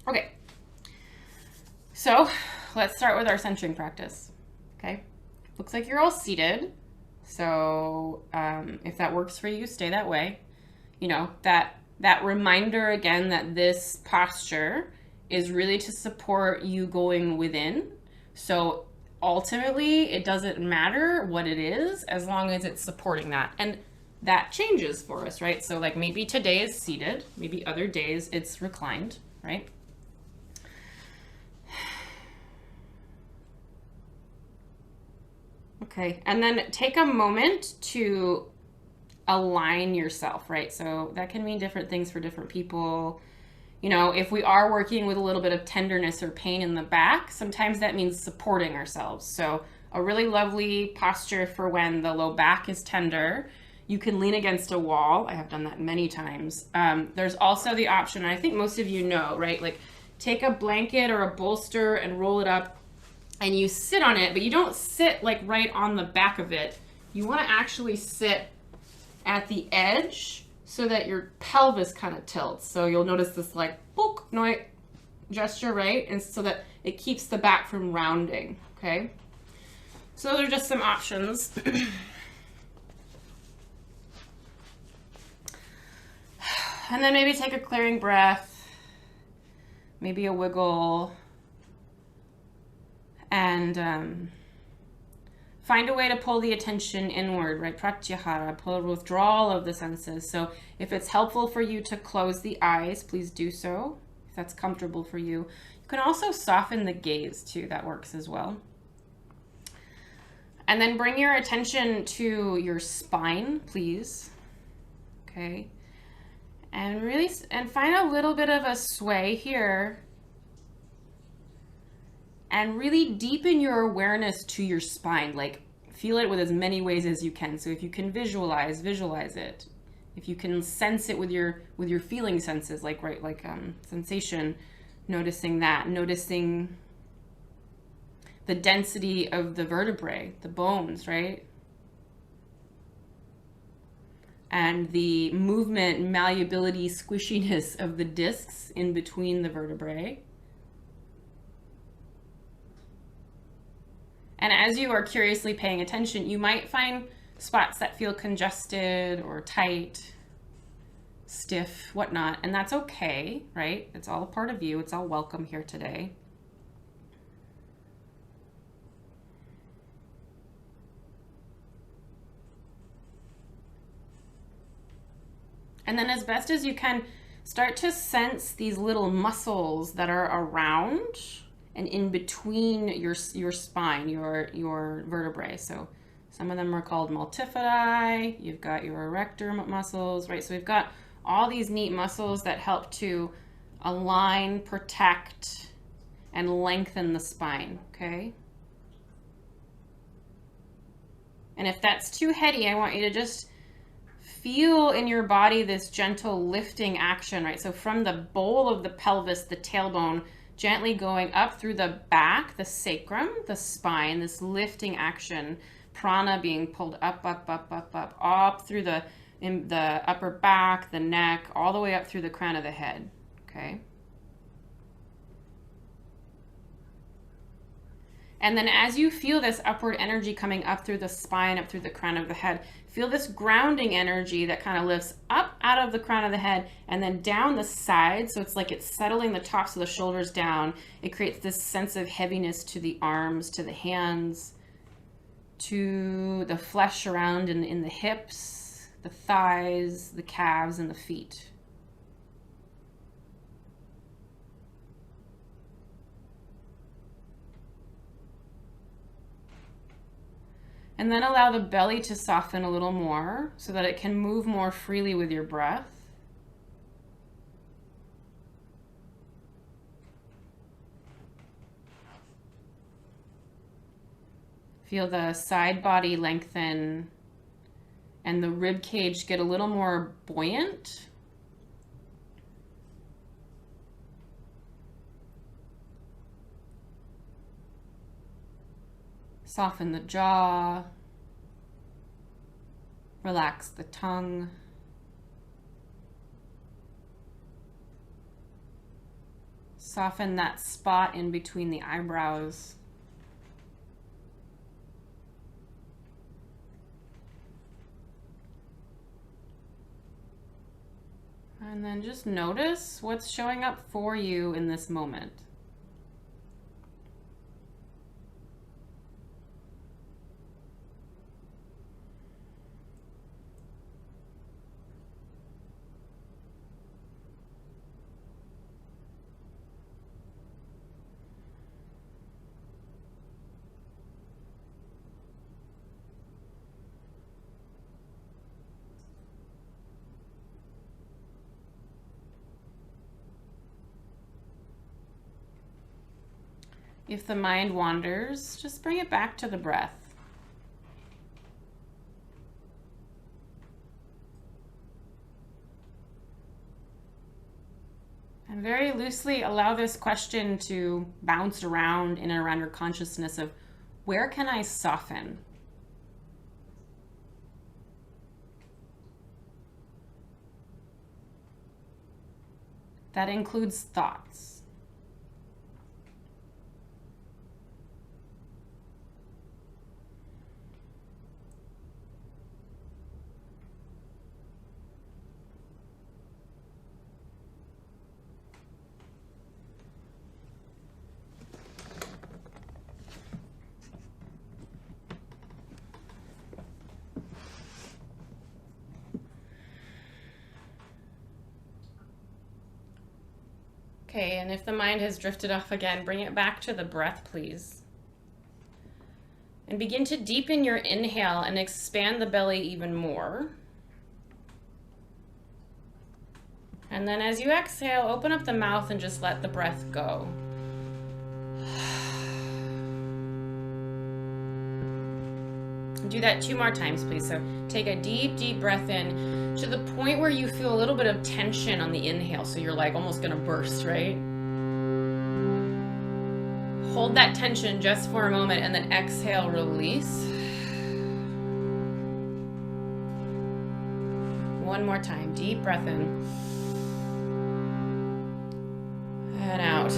Okay, so let's start with our centering practice. Okay, looks like you're all seated. So if that works for you, stay that way. You know, that reminder again that this posture is really to support you going within. So ultimately, it doesn't matter what it is as long as it's supporting that. And that changes for us, right? So like maybe today is seated, maybe other days it's reclined, right? Okay, and then take a moment to align yourself, right? So that can mean different things for different people. You know, if we are working with a little bit of tenderness or pain in the back, sometimes that means supporting ourselves. So a really lovely posture for when the low back is tender. You can lean against a wall. I have done that many times. There's also the option, and I think most of you know, right? Like take a blanket or a bolster and roll it up and you sit on it, but you don't sit like right on the back of it. You want to actually sit at the edge so that your pelvis kind of tilts. So you'll notice this like poke noise gesture, right? And so that it keeps the back from rounding, okay? So those are just some options. And then maybe take a clearing breath, maybe a wiggle, and find a way to pull the attention inward, right? Pratyahara, pull withdrawal of the senses. So if it's helpful for you to close the eyes, please do so, if that's comfortable for you. You can also soften the gaze too, that works as well. And then bring your attention to your spine, please. Okay. And really, and find a little bit of a sway here. And really deepen your awareness to your spine. Like feel it with as many ways as you can. So if you can visualize it. If you can sense it with your feeling senses, like right, like sensation, noticing that, noticing the density of the vertebrae, the bones, right? And the movement, malleability, squishiness of the discs in between the vertebrae. And as you are curiously paying attention, you might find spots that feel congested or tight, stiff, whatnot, and that's okay, right? It's all a part of you. It's all welcome here today. And then as best as you can, start to sense these little muscles that are around and in between your spine, your vertebrae. So some of them are called multifidi. You've got your erector muscles, right? So we've got all these neat muscles that help to align, protect, and lengthen the spine, okay? And if that's too heady, I want you to just feel in your body this gentle lifting action, right? So from the bowl of the pelvis, the tailbone, gently going up through the back, the sacrum, the spine, this lifting action, prana being pulled up through the upper back, the neck, all the way up through the crown of the head, okay? And then as you feel this upward energy coming up through the spine, up through the crown of the head, feel this grounding energy that kind of lifts up out of the crown of the head and then down the side. So it's like it's settling the tops of the shoulders down. It creates this sense of heaviness to the arms, to the hands, to the flesh around in the hips, the thighs, the calves, and the feet. And then allow the belly to soften a little more so that it can move more freely with your breath. Feel the side body lengthen and the rib cage get a little more buoyant. Soften the jaw, relax the tongue. Soften that spot in between the eyebrows. And then just notice what's showing up for you in this moment. If the mind wanders, just bring it back to the breath. And very loosely allow this question to bounce around in and around your consciousness of, where can I soften? That includes thoughts. Okay, and if the mind has drifted off again, bring it back to the breath, please. And begin to deepen your inhale and expand the belly even more. And then as you exhale, open up the mouth and just let the breath go. Do that 2 more times, please. So take a deep, deep breath in to the point where you feel a little bit of tension on the inhale. So you're like almost gonna burst, right? Hold that tension just for a moment and then exhale, release. One more time, deep breath in. And out.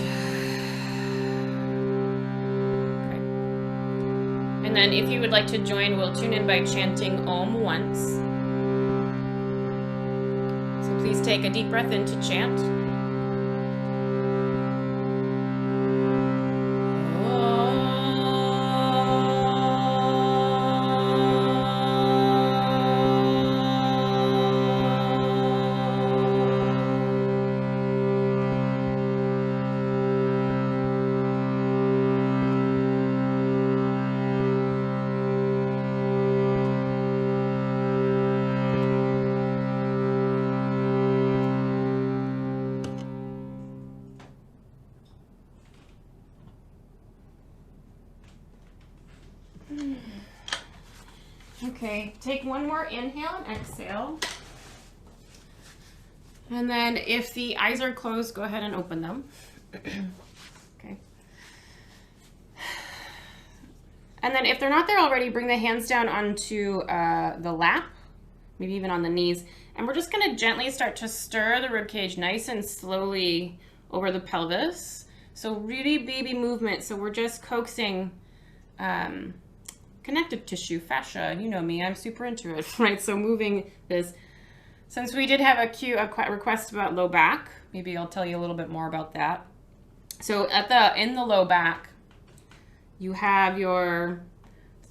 And then if you would like to join, we'll tune in by chanting Om once. So please take a deep breath in to chant. Okay, take one more inhale and exhale. And then if the eyes are closed, go ahead and open them. Okay. And then if they're not there already, bring the hands down onto the lap, maybe even on the knees. And we're just gonna gently start to stir the ribcage nice and slowly over the pelvis. So really baby movement. So we're just coaxing connective tissue, fascia, you know me, I'm super into it, right? So moving this. Since we did have a request about low back, maybe I'll tell you a little bit more about that. So in the low back, you have your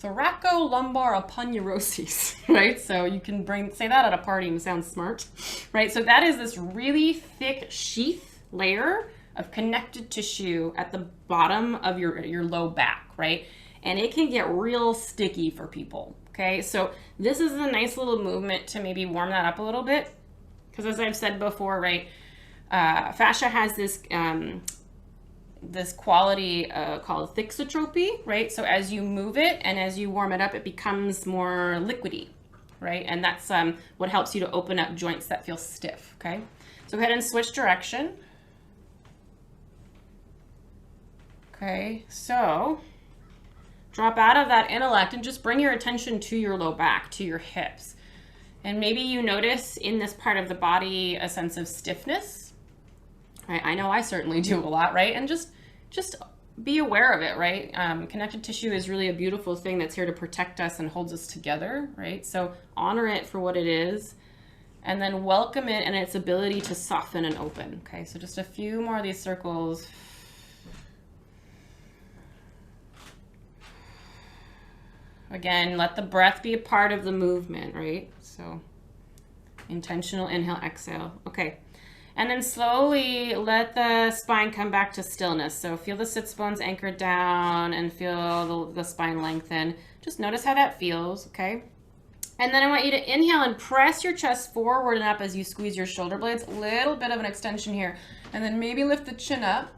thoracolumbar aponeurosis, right? So you can say that at a party and sound smart, right? So that is this really thick sheath layer of connective tissue at the bottom of your low back, right? And it can get real sticky for people, okay? So this is a nice little movement to maybe warm that up a little bit. Because as I've said before, right, fascia has this quality called thixotropy, right? So as you move it and as you warm it up, it becomes more liquidy, right? And that's what helps you to open up joints that feel stiff, okay? So go ahead and switch direction. Okay, so drop out of that intellect and just bring your attention to your low back, to your hips. And maybe you notice in this part of the body a sense of stiffness, right? I know I certainly do a lot, right? And just be aware of it, right? Connective tissue is really a beautiful thing that's here to protect us and holds us together, right? So honor it for what it is, and then welcome it and its ability to soften and open. Okay, so just a few more of these circles. Again, let the breath be a part of the movement, right? So intentional inhale, exhale. Okay. And then slowly let the spine come back to stillness. So feel the sits bones anchored down and feel the spine lengthen. Just notice how that feels, okay? And then I want you to inhale and press your chest forward and up as you squeeze your shoulder blades. A little bit of an extension here. And then maybe lift the chin up.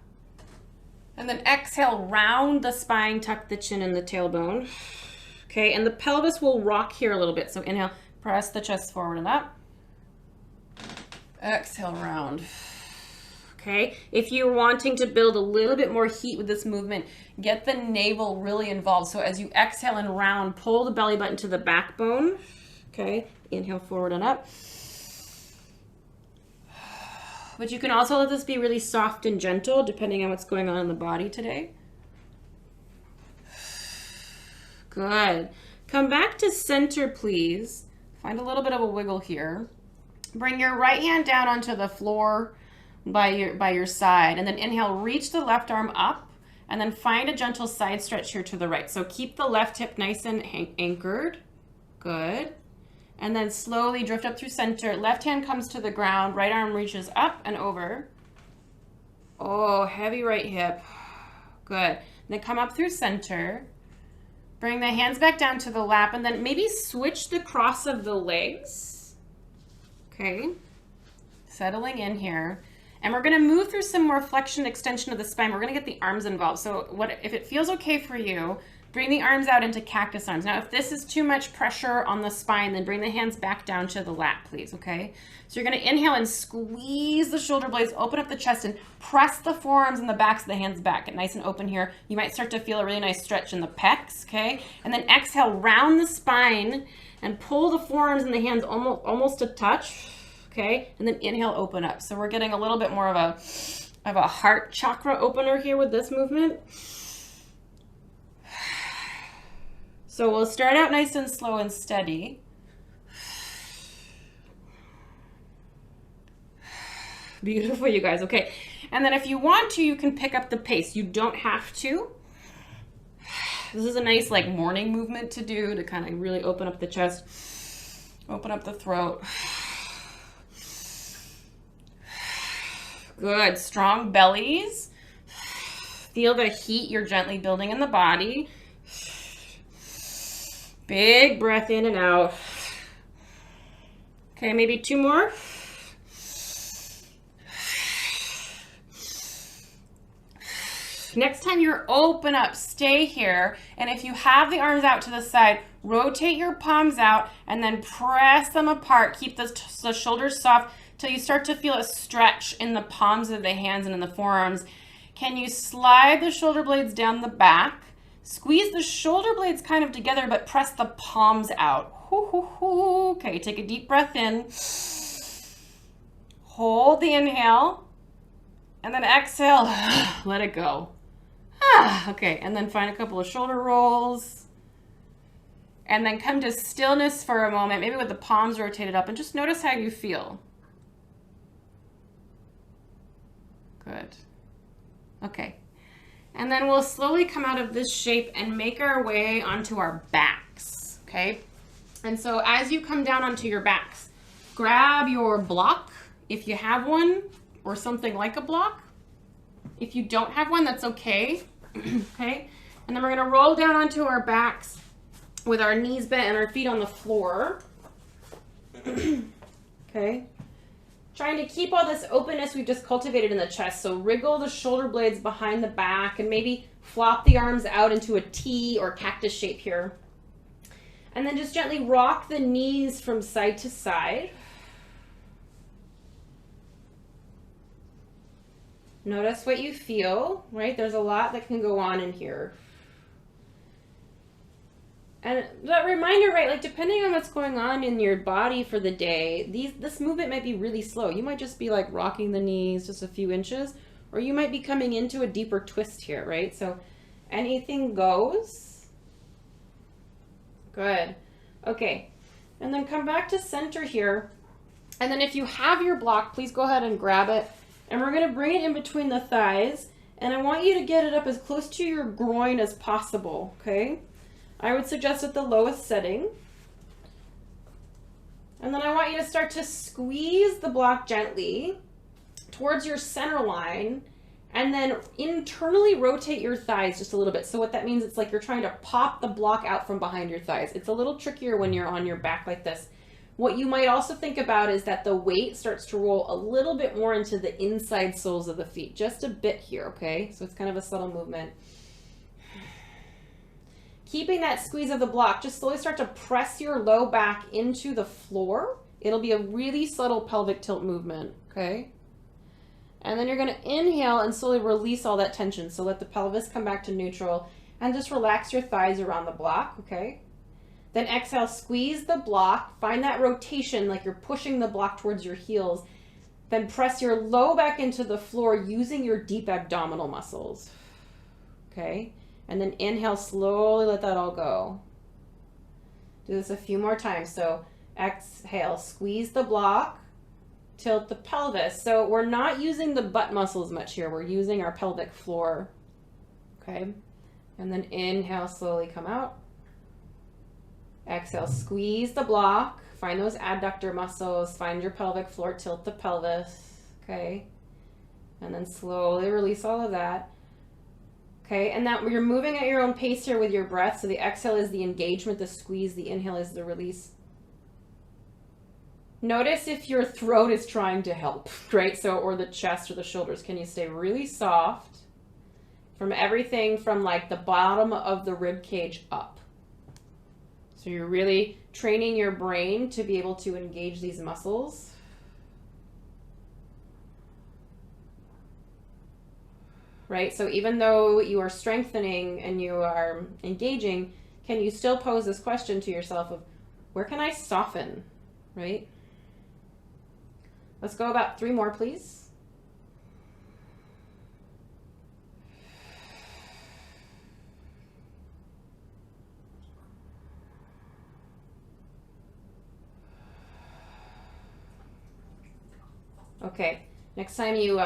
And then exhale, round the spine, tuck the chin in the tailbone. Okay, and the pelvis will rock here a little bit. So inhale, press the chest forward and up. Exhale, round. Okay, if you're wanting to build a little bit more heat with this movement, get the navel really involved. So as you exhale and round, pull the belly button to the backbone. Okay, inhale forward and up. But you can also let this be really soft and gentle depending on what's going on in the body today. Good. Come back to center, please. Find a little bit of a wiggle here. Bring your right hand down onto the floor by your side, and then inhale, reach the left arm up, and then find a gentle side stretch here to the right. So keep the left hip nice and anchored. Good. And then slowly drift up through center. Left hand comes to the ground, right arm reaches up and over. Oh, heavy right hip. Good. Then come up through center. Bring the hands back down to the lap, and then maybe switch the cross of the legs. Okay, settling in here. And we're gonna move through some more flexion, extension of the spine. We're gonna get the arms involved. So if it feels okay for you, bring the arms out into cactus arms. Now, if this is too much pressure on the spine, then bring the hands back down to the lap, please, okay? So you're gonna inhale and squeeze the shoulder blades, open up the chest, and press the forearms and the backs of the hands back. Get nice and open here. You might start to feel a really nice stretch in the pecs, okay? And then exhale, round the spine, and pull the forearms and the hands almost a touch, okay? And then inhale, open up. So we're getting a little bit more of a heart chakra opener here with this movement. So we'll start out nice and slow and steady. Beautiful, you guys. Okay. And then if you want to, you can pick up the pace. You don't have to. This is a nice like morning movement to do to kind of really open up the chest, open up the throat. Good. Strong bellies. Feel the heat you're gently building in the body. Big breath in and out. Okay, maybe two more. Next time you're open up, stay here. And if you have the arms out to the side, rotate your palms out and then press them apart. Keep the shoulders soft till you start to feel a stretch in the palms of the hands and in the forearms. Can you slide the shoulder blades down the back? Squeeze the shoulder blades kind of together, but press the palms out. Okay, take a deep breath in. Hold the inhale. And then exhale, let it go. Okay, and then find a couple of shoulder rolls. And then come to stillness for a moment, maybe with the palms rotated up, and just notice how you feel. Good. Okay. And then we'll slowly come out of this shape and make our way onto our backs, okay? And so as you come down onto your backs, grab your block, if you have one, or something like a block. If you don't have one, that's okay, okay? And then we're gonna roll down onto our backs with our knees bent and our feet on the floor, okay? Trying to keep all this openness we've just cultivated in the chest. So wriggle the shoulder blades behind the back and maybe flop the arms out into a T or cactus shape here. And then just gently rock the knees from side to side. Notice what you feel, right? There's a lot that can go on in here. And that reminder, right, like depending on what's going on in your body for the day, this movement might be really slow. You might just be like rocking the knees just a few inches, or you might be coming into a deeper twist here, right? So anything goes. Good. Okay. And then come back to center here. And then if you have your block, please go ahead and grab it. And we're going to bring it in between the thighs. And I want you to get it up as close to your groin as possible, okay? I would suggest at the lowest setting. And then I want you to start to squeeze the block gently towards your center line, and then internally rotate your thighs just a little bit. So what that means, it's like you're trying to pop the block out from behind your thighs. It's a little trickier when you're on your back like this. What you might also think about is that the weight starts to roll a little bit more into the inside soles of the feet, just a bit here, okay? So it's kind of a subtle movement. Keeping that squeeze of the block, just slowly start to press your low back into the floor. It'll be a really subtle pelvic tilt movement, okay? And then you're going to inhale and slowly release all that tension. So let the pelvis come back to neutral and just relax your thighs around the block, okay? Then exhale, squeeze the block, find that rotation like you're pushing the block towards your heels. Then press your low back into the floor using your deep abdominal muscles, okay? And then inhale, slowly let that all go. Do this a few more times. So exhale, squeeze the block, tilt the pelvis. So we're not using the butt muscles much here. We're using our pelvic floor, okay? And then inhale, slowly come out. Exhale, squeeze the block. Find those adductor muscles. Find your pelvic floor, tilt the pelvis, okay? And then slowly release all of that. Okay, and that you're moving at your own pace here with your breath. So the exhale is the engagement, the squeeze, the inhale is the release. Notice if your throat is trying to help, right? So, or the chest or the shoulders. Can you stay really soft from everything from like the bottom of the rib cage up? So you're really training your brain to be able to engage these muscles. Right? So even though you are strengthening and you are engaging, can you still pose this question to yourself of, where can I soften, right? Let's go about 3 more, please. Okay, next time you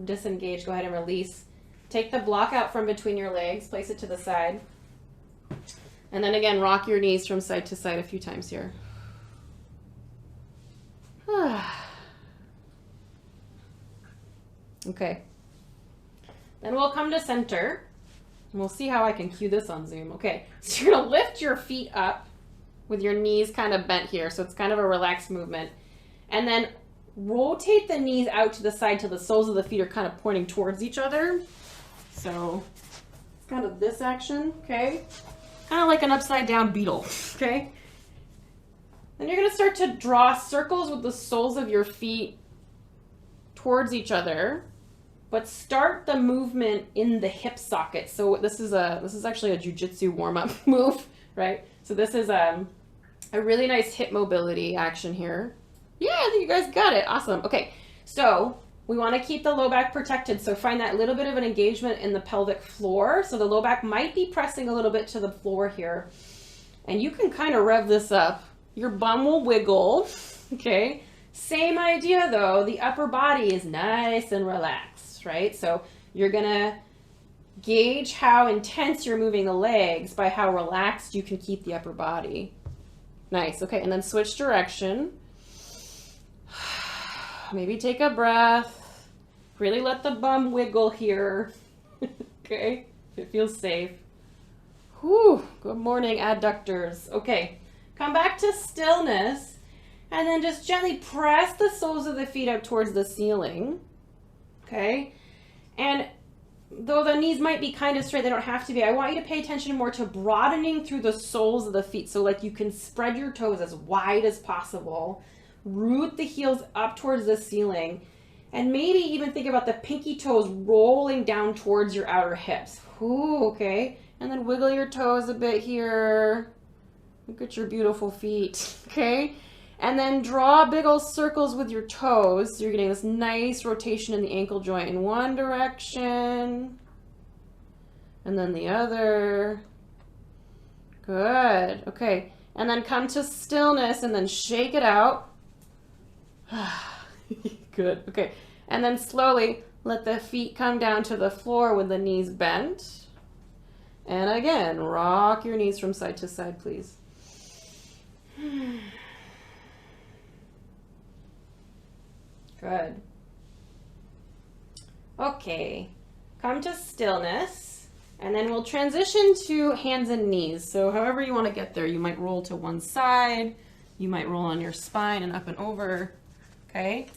disengage, go ahead and release. Take the block out from between your legs, place it to the side. And then again, rock your knees from side to side a few times here. Okay. Then we'll come to center. And we'll see how I can cue this on Zoom. Okay, so you're gonna lift your feet up with your knees kind of bent here. So it's kind of a relaxed movement. And then rotate the knees out to the side till the soles of the feet are kind of pointing towards each other. So it's kind of this action, okay? Kind of like an upside down beetle, okay? Then you're gonna start to draw circles with the soles of your feet towards each other, but start the movement in the hip socket. So this is actually a jujitsu warm-up move, right? So this is a really nice hip mobility action here. Yeah, I think you guys got it. Awesome. Okay, so we want to keep the low back protected. So find that little bit of an engagement in the pelvic floor. So the low back might be pressing a little bit to the floor here. And you can kind of rev this up. Your bum will wiggle, okay? Same idea though, the upper body is nice and relaxed, right? So you're gonna gauge how intense you're moving the legs by how relaxed you can keep the upper body. Nice, okay, and then switch direction. Maybe take a breath. Really let the bum wiggle here. Okay, if it feels safe. Whew, good morning, adductors. Okay, come back to stillness and then just gently press the soles of the feet up towards the ceiling. Okay, and though the knees might be kind of straight, they don't have to be. I want you to pay attention more to broadening through the soles of the feet. So like you can spread your toes as wide as possible. Root the heels up towards the ceiling, and maybe even think about the pinky toes rolling down towards your outer hips. Ooh, okay. And then wiggle your toes a bit here. Look at your beautiful feet, okay? And then draw big old circles with your toes. So you're getting this nice rotation in the ankle joint in one direction. And then the other. Good. Okay. And then come to stillness and then shake it out. Good. Okay. And then slowly let the feet come down to the floor with the knees bent. And again, rock your knees from side to side, please. Good. Okay. Come to stillness. And then we'll transition to hands and knees. So however you want to get there, you might roll to one side. You might roll on your spine and up and over. Okay.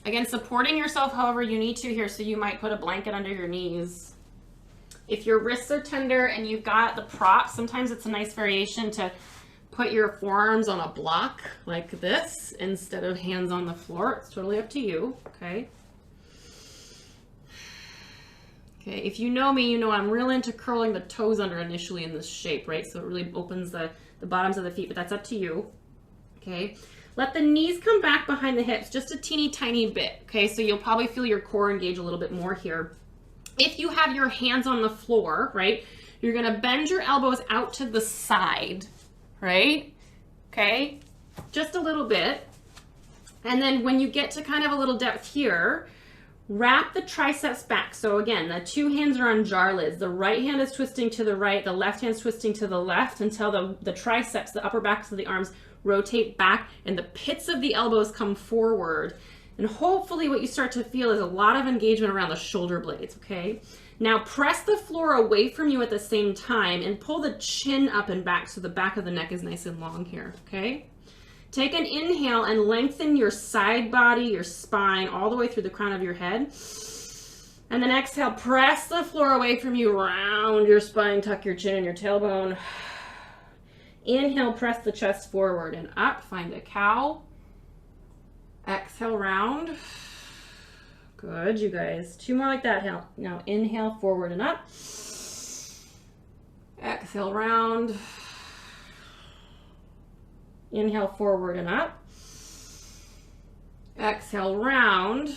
Again, supporting yourself however you need to here. So you might put a blanket under your knees. If your wrists are tender and you've got the props, sometimes it's a nice variation to put your forearms on a block like this instead of hands on the floor. It's totally up to you. Okay. Okay, if you know me, you know I'm real into curling the toes under initially in this shape, right? So it really opens the bottoms of the feet, but that's up to you. Okay. Let the knees come back behind the hips just a teeny tiny bit, okay? So you'll probably feel your core engage a little bit more here. If you have your hands on the floor, right, you're gonna bend your elbows out to the side, right? Okay, just a little bit. And then when you get to kind of a little depth here, wrap the triceps back. So again, the two hands are on jar lids. The right hand is twisting to the right, the left hand is twisting to the left until the triceps, the upper backs of the arms, rotate back and the pits of the elbows come forward. And hopefully what you start to feel is a lot of engagement around the shoulder blades, okay? Now press the floor away from you at the same time and pull the chin up and back so the back of the neck is nice and long here, okay? Take an inhale and lengthen your side body, your spine, all the way through the crown of your head. And then exhale, press the floor away from you, round your spine, tuck your chin and your tailbone. Inhale, press the chest forward and up, find a cow. Exhale, round. Good, you guys. Two more like that. Now inhale, forward and up. Exhale, round. Inhale, forward and up. Exhale, round.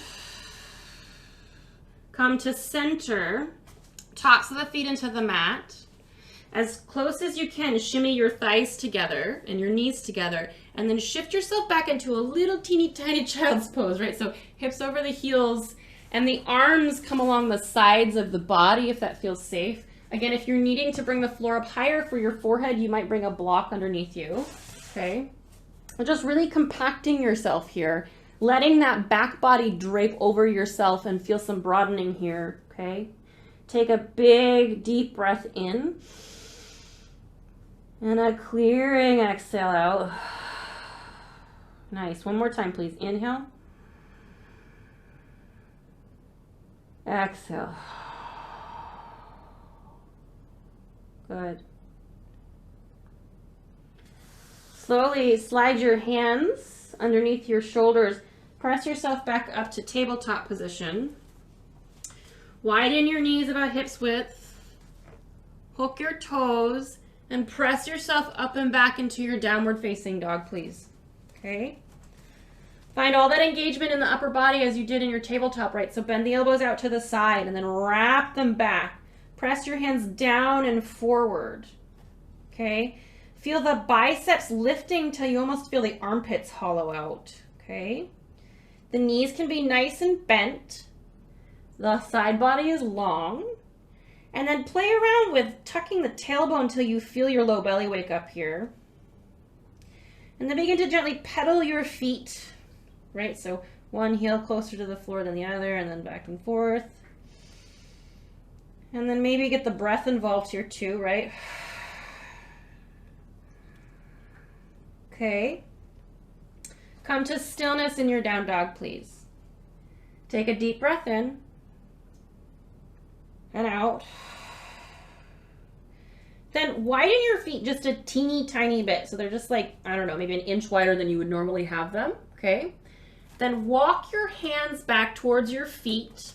Come to center. Tops of the feet into the mat. As close as you can, shimmy your thighs together and your knees together, and then shift yourself back into a little teeny tiny child's pose, right? So hips over the heels, and the arms come along the sides of the body if that feels safe. Again, if you're needing to bring the floor up higher for your forehead, you might bring a block underneath you, okay? But just really compacting yourself here, letting that back body drape over yourself and feel some broadening here, okay? Take a big, deep breath in. And a clearing exhale out. Nice. One more time, please. Inhale. Exhale. Good. Slowly slide your hands underneath your shoulders. Press yourself back up to tabletop position. Widen your knees about hips width. Hook your toes. And press yourself up and back into your downward facing dog, please. Okay? Find all that engagement in the upper body as you did in your tabletop, right? So bend the elbows out to the side and then wrap them back. Press your hands down and forward. Okay? Feel the biceps lifting till you almost feel the armpits hollow out. Okay? The knees can be nice and bent. The side body is long. And then play around with tucking the tailbone until you feel your low belly wake up here. And then begin to gently pedal your feet, right? So one heel closer to the floor than the other, and then back and forth. And then maybe get the breath involved here too, right? Okay. Come to stillness in your down dog, please. Take a deep breath in. And out. Then widen your feet just a teeny tiny bit. So they're just like, I don't know, maybe an inch wider than you would normally have them. Okay. Then walk your hands back towards your feet.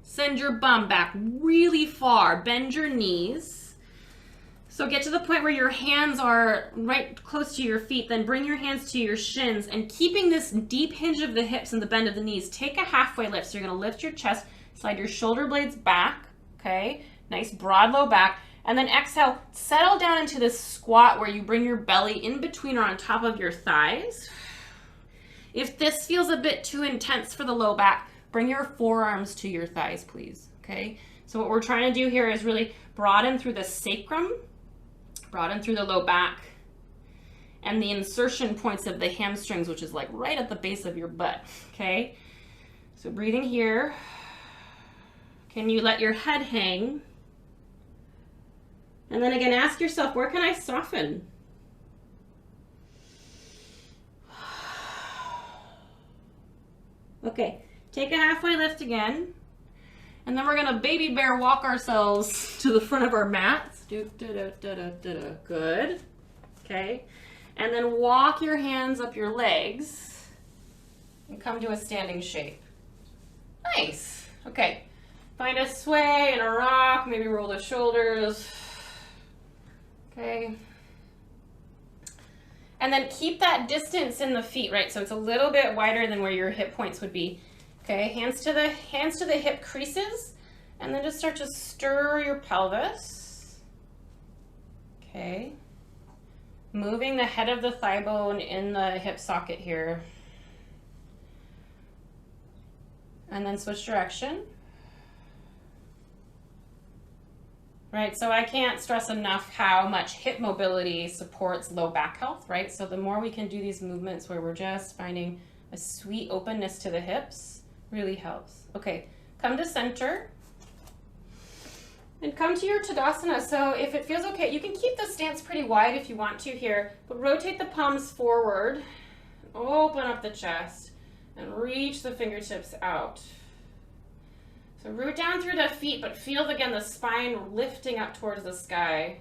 Send your bum back really far. Bend your knees. So get to the point where your hands are right close to your feet, then bring your hands to your shins, and keeping this deep hinge of the hips and the bend of the knees, take a halfway lift. So you're gonna lift your chest, slide your shoulder blades back, okay? Nice broad low back. And then exhale, settle down into this squat where you bring your belly in between or on top of your thighs. If this feels a bit too intense for the low back, bring your forearms to your thighs, please, okay? So what we're trying to do here is really broaden through the sacrum, broaden through the low back, and the insertion points of the hamstrings, which is like right at the base of your butt, okay? So breathing here. Can you let your head hang? And then again, ask yourself, where can I soften? Okay, take a halfway lift again. And then we're gonna baby bear walk ourselves to the front of our mats. Good. Okay. And then walk your hands up your legs and come to a standing shape. Nice. Okay. Find a sway and a rock, maybe roll the shoulders. Okay. And then keep that distance in the feet, right? So it's a little bit wider than where your hip points would be. Okay, hands to the hip creases, and then just start to stir your pelvis. Okay. Moving the head of the thigh bone in the hip socket here. And then switch direction. Right, so I can't stress enough how much hip mobility supports low back health, right? So the more we can do these movements where we're just finding a sweet openness to the hips, really helps. Okay, come to center and come to your Tadasana. So if it feels okay, you can keep the stance pretty wide if you want to here, but rotate the palms forward, open up the chest, and reach the fingertips out. So root down through the feet, but feel again the spine lifting up towards the sky.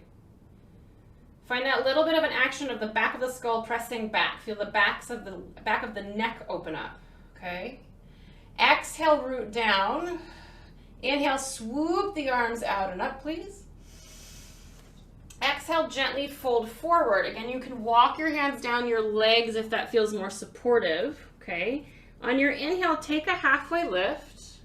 Find that little bit of an action of the back of the skull pressing back. Feel the back of the neck open up, okay? Exhale, root down. Inhale, swoop the arms out and up, please. Exhale, gently fold forward. Again, you can walk your hands down your legs if that feels more supportive, okay? On your inhale, take a halfway lift.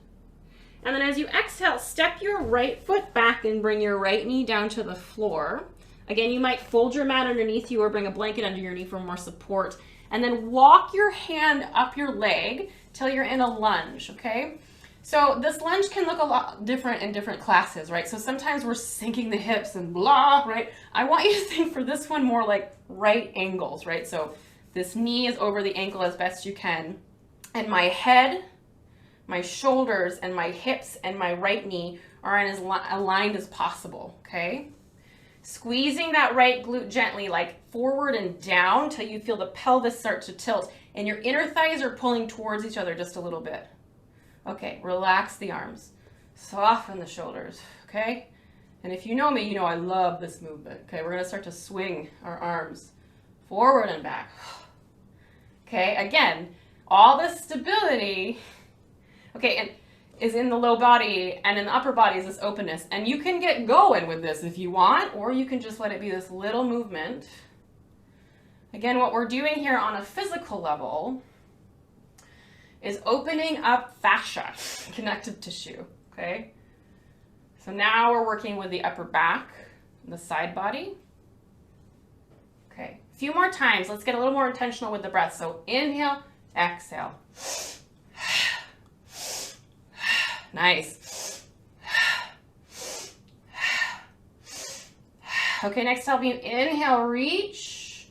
And then as you exhale, step your right foot back and bring your right knee down to the floor. Again, you might fold your mat underneath you or bring a blanket under your knee for more support. And then walk your hand up your leg till you're in a lunge, okay? So this lunge can look a lot different in different classes, right? So sometimes we're sinking the hips and blah, right? I want you to think for this one more like right angles, right? So this knee is over the ankle as best you can. And my head, my shoulders, and my hips and my right knee are as aligned as possible, okay? Squeezing that right glute gently, like forward and down till you feel the pelvis start to tilt and your inner thighs are pulling towards each other just a little bit. Okay, relax the arms, soften the shoulders, okay? And if you know me, you know I love this movement, okay? We're gonna start to swing our arms forward and back. Okay, again, all this stability, okay, and is in the low body, and in the upper body is this openness. And you can get going with this if you want, or you can just let it be this little movement. Again, what we're doing here on a physical level is opening up fascia, connective tissue, okay? So now we're working with the upper back, the side body. Okay, a few more times. Let's get a little more intentional with the breath. So inhale, exhale. Nice. Okay, next help me inhale, reach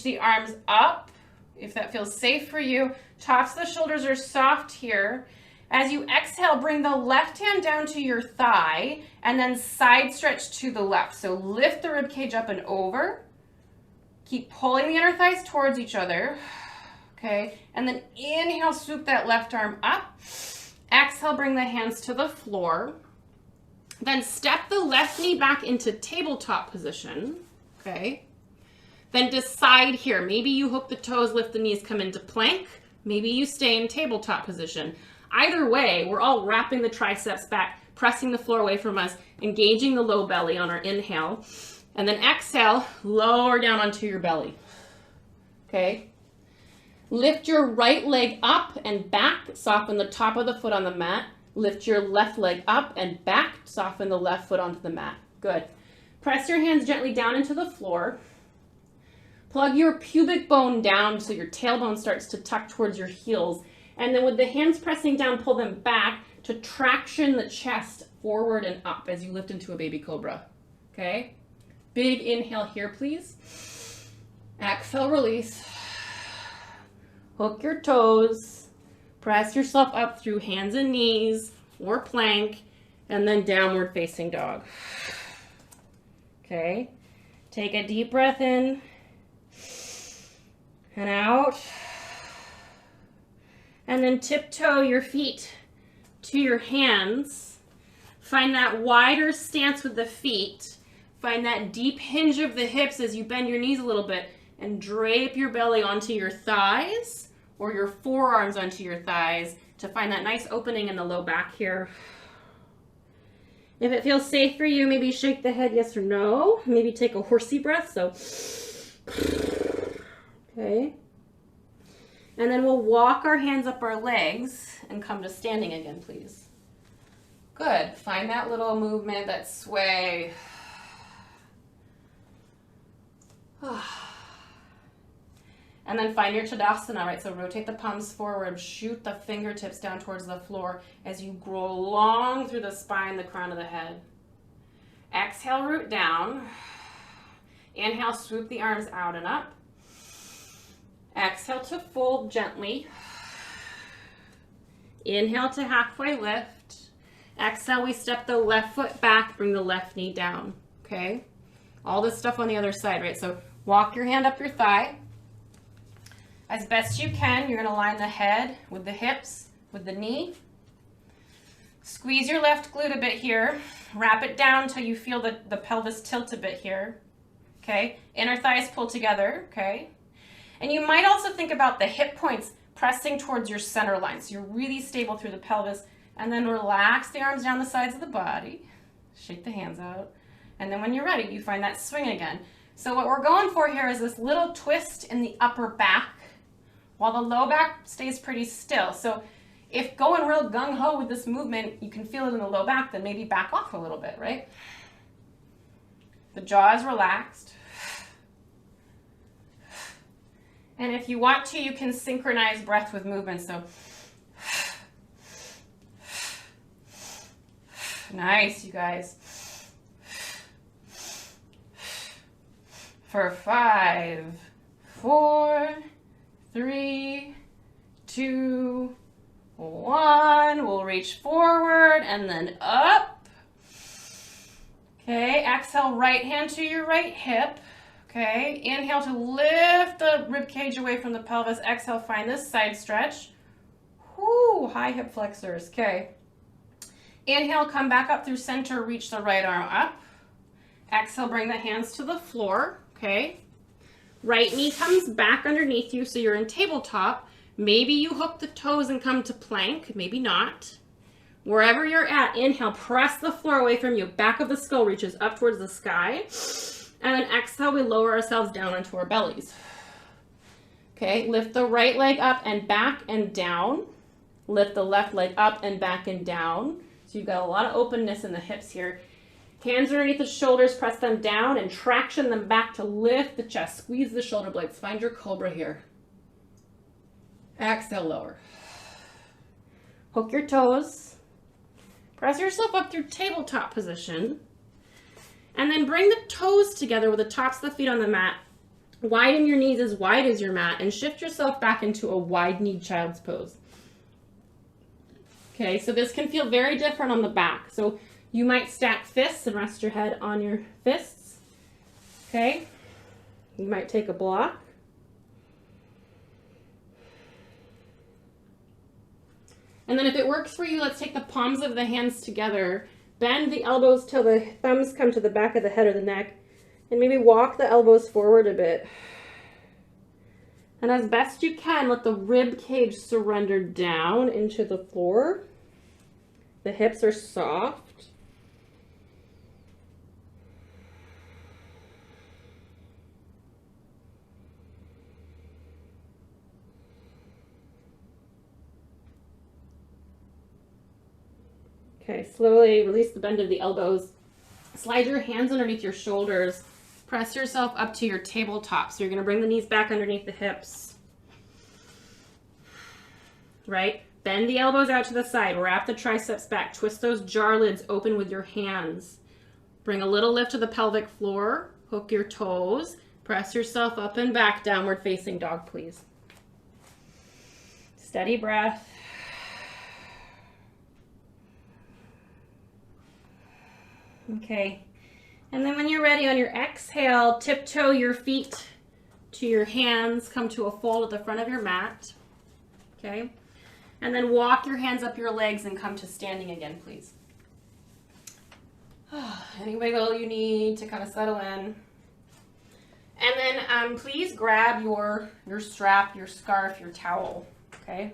the arms up if that feels safe for you. Tops of the shoulders are soft here. As you exhale, bring the left hand down to your thigh and then side stretch to the left. So lift the rib cage up and over. Keep pulling the inner thighs towards each other. Okay, and then inhale, swoop that left arm up. Exhale, bring the hands to the floor. Then step the left knee back into tabletop position, okay? Then decide here. Maybe you hook the toes, lift the knees, come into plank. Maybe you stay in tabletop position. Either way, we're all wrapping the triceps back, pressing the floor away from us, engaging the low belly on our inhale. And then exhale, lower down onto your belly. Okay? Lift your right leg up and back, soften the top of the foot on the mat. Lift your left leg up and back, soften the left foot onto the mat. Good. Press your hands gently down into the floor. Plug your pubic bone down so your tailbone starts to tuck towards your heels. And then with the hands pressing down, pull them back to traction the chest forward and up as you lift into a baby cobra. Okay? Big inhale here, please. Exhale, release. Hook your toes. Press yourself up through hands and knees or plank, and then downward facing dog. Okay? Take a deep breath in and out. And then tiptoe your feet to your hands. Find that wider stance with the feet. Find that deep hinge of the hips as you bend your knees a little bit and drape your belly onto your thighs or your forearms onto your thighs to find that nice opening in the low back here. If it feels safe for you, maybe shake the head yes or no. Maybe take a horsey breath. So, okay. And then we'll walk our hands up our legs and come to standing again, please. Good. Find that little movement, that sway. And then find your Tadasana, right? So rotate the palms forward, shoot the fingertips down towards the floor as you grow long through the spine, the crown of the head. Exhale, root down. Inhale, swoop the arms out and up. Exhale to fold gently. Inhale to halfway lift. Exhale, we step the left foot back, bring the left knee down, okay? All this stuff on the other side, right? So walk your hand up your thigh. As best you can, you're gonna line the head with the hips, with the knee. Squeeze your left glute a bit here. Wrap it down until you feel the pelvis tilt a bit here, okay? Inner thighs pull together, okay? And you might also think about the hip points pressing towards your center line. So you're really stable through the pelvis. And then relax the arms down the sides of the body. Shake the hands out. And then when you're ready, you find that swing again. So what we're going for here is this little twist in the upper back while the low back stays pretty still. So if going real gung-ho with this movement, you can feel it in the low back, then maybe back off a little bit, right? The jaw is relaxed. And if you want to, you can synchronize breath with movement. So nice, you guys. For 5, 4, 3, 2, 1. We'll reach forward and then up. Okay, exhale, right hand to your right hip. Okay, inhale to lift the rib cage away from the pelvis. Exhale, find this side stretch. Whoo, high hip flexors. Okay. Inhale, come back up through center, reach the right arm up. Exhale, bring the hands to the floor. Okay. Right knee comes back underneath you, so you're in tabletop. Maybe you hook the toes and come to plank, maybe not. Wherever you're at, inhale, press the floor away from you. Back of the skull reaches up towards the sky. And then exhale, we lower ourselves down onto our bellies. Okay, lift the right leg up and back and down. Lift the left leg up and back and down. So you've got a lot of openness in the hips here. Hands underneath the shoulders, press them down and traction them back to lift the chest. Squeeze the shoulder blades. Find your cobra here. Exhale, lower. Hook your toes. Press yourself up through tabletop position. And then bring the toes together with the tops of the feet on the mat. Widen your knees as wide as your mat and shift yourself back into a wide-kneed child's pose. Okay, so this can feel very different on the back. So you might stack fists and rest your head on your fists. Okay, you might take a block. And then if it works for you, let's take the palms of the hands together. Bend the elbows till the thumbs come to the back of the head or the neck. And maybe walk the elbows forward a bit. And as best you can, let the rib cage surrender down into the floor. The hips are soft. Okay, slowly release the bend of the elbows. Slide your hands underneath your shoulders. Press yourself up to your tabletop. So you're going to bring the knees back underneath the hips. Right? Bend the elbows out to the side. Wrap the triceps back. Twist those jar lids open with your hands. Bring a little lift to the pelvic floor. Hook your toes. Press yourself up and back. Downward facing dog, please. Steady breath. Okay. And then when you're ready, on your exhale, tiptoe your feet to your hands. Come to a fold at the front of your mat. Okay. And then walk your hands up your legs and come to standing again, please. Any wiggle you need to kind of settle in. And then please grab your strap, your scarf, your towel, okay?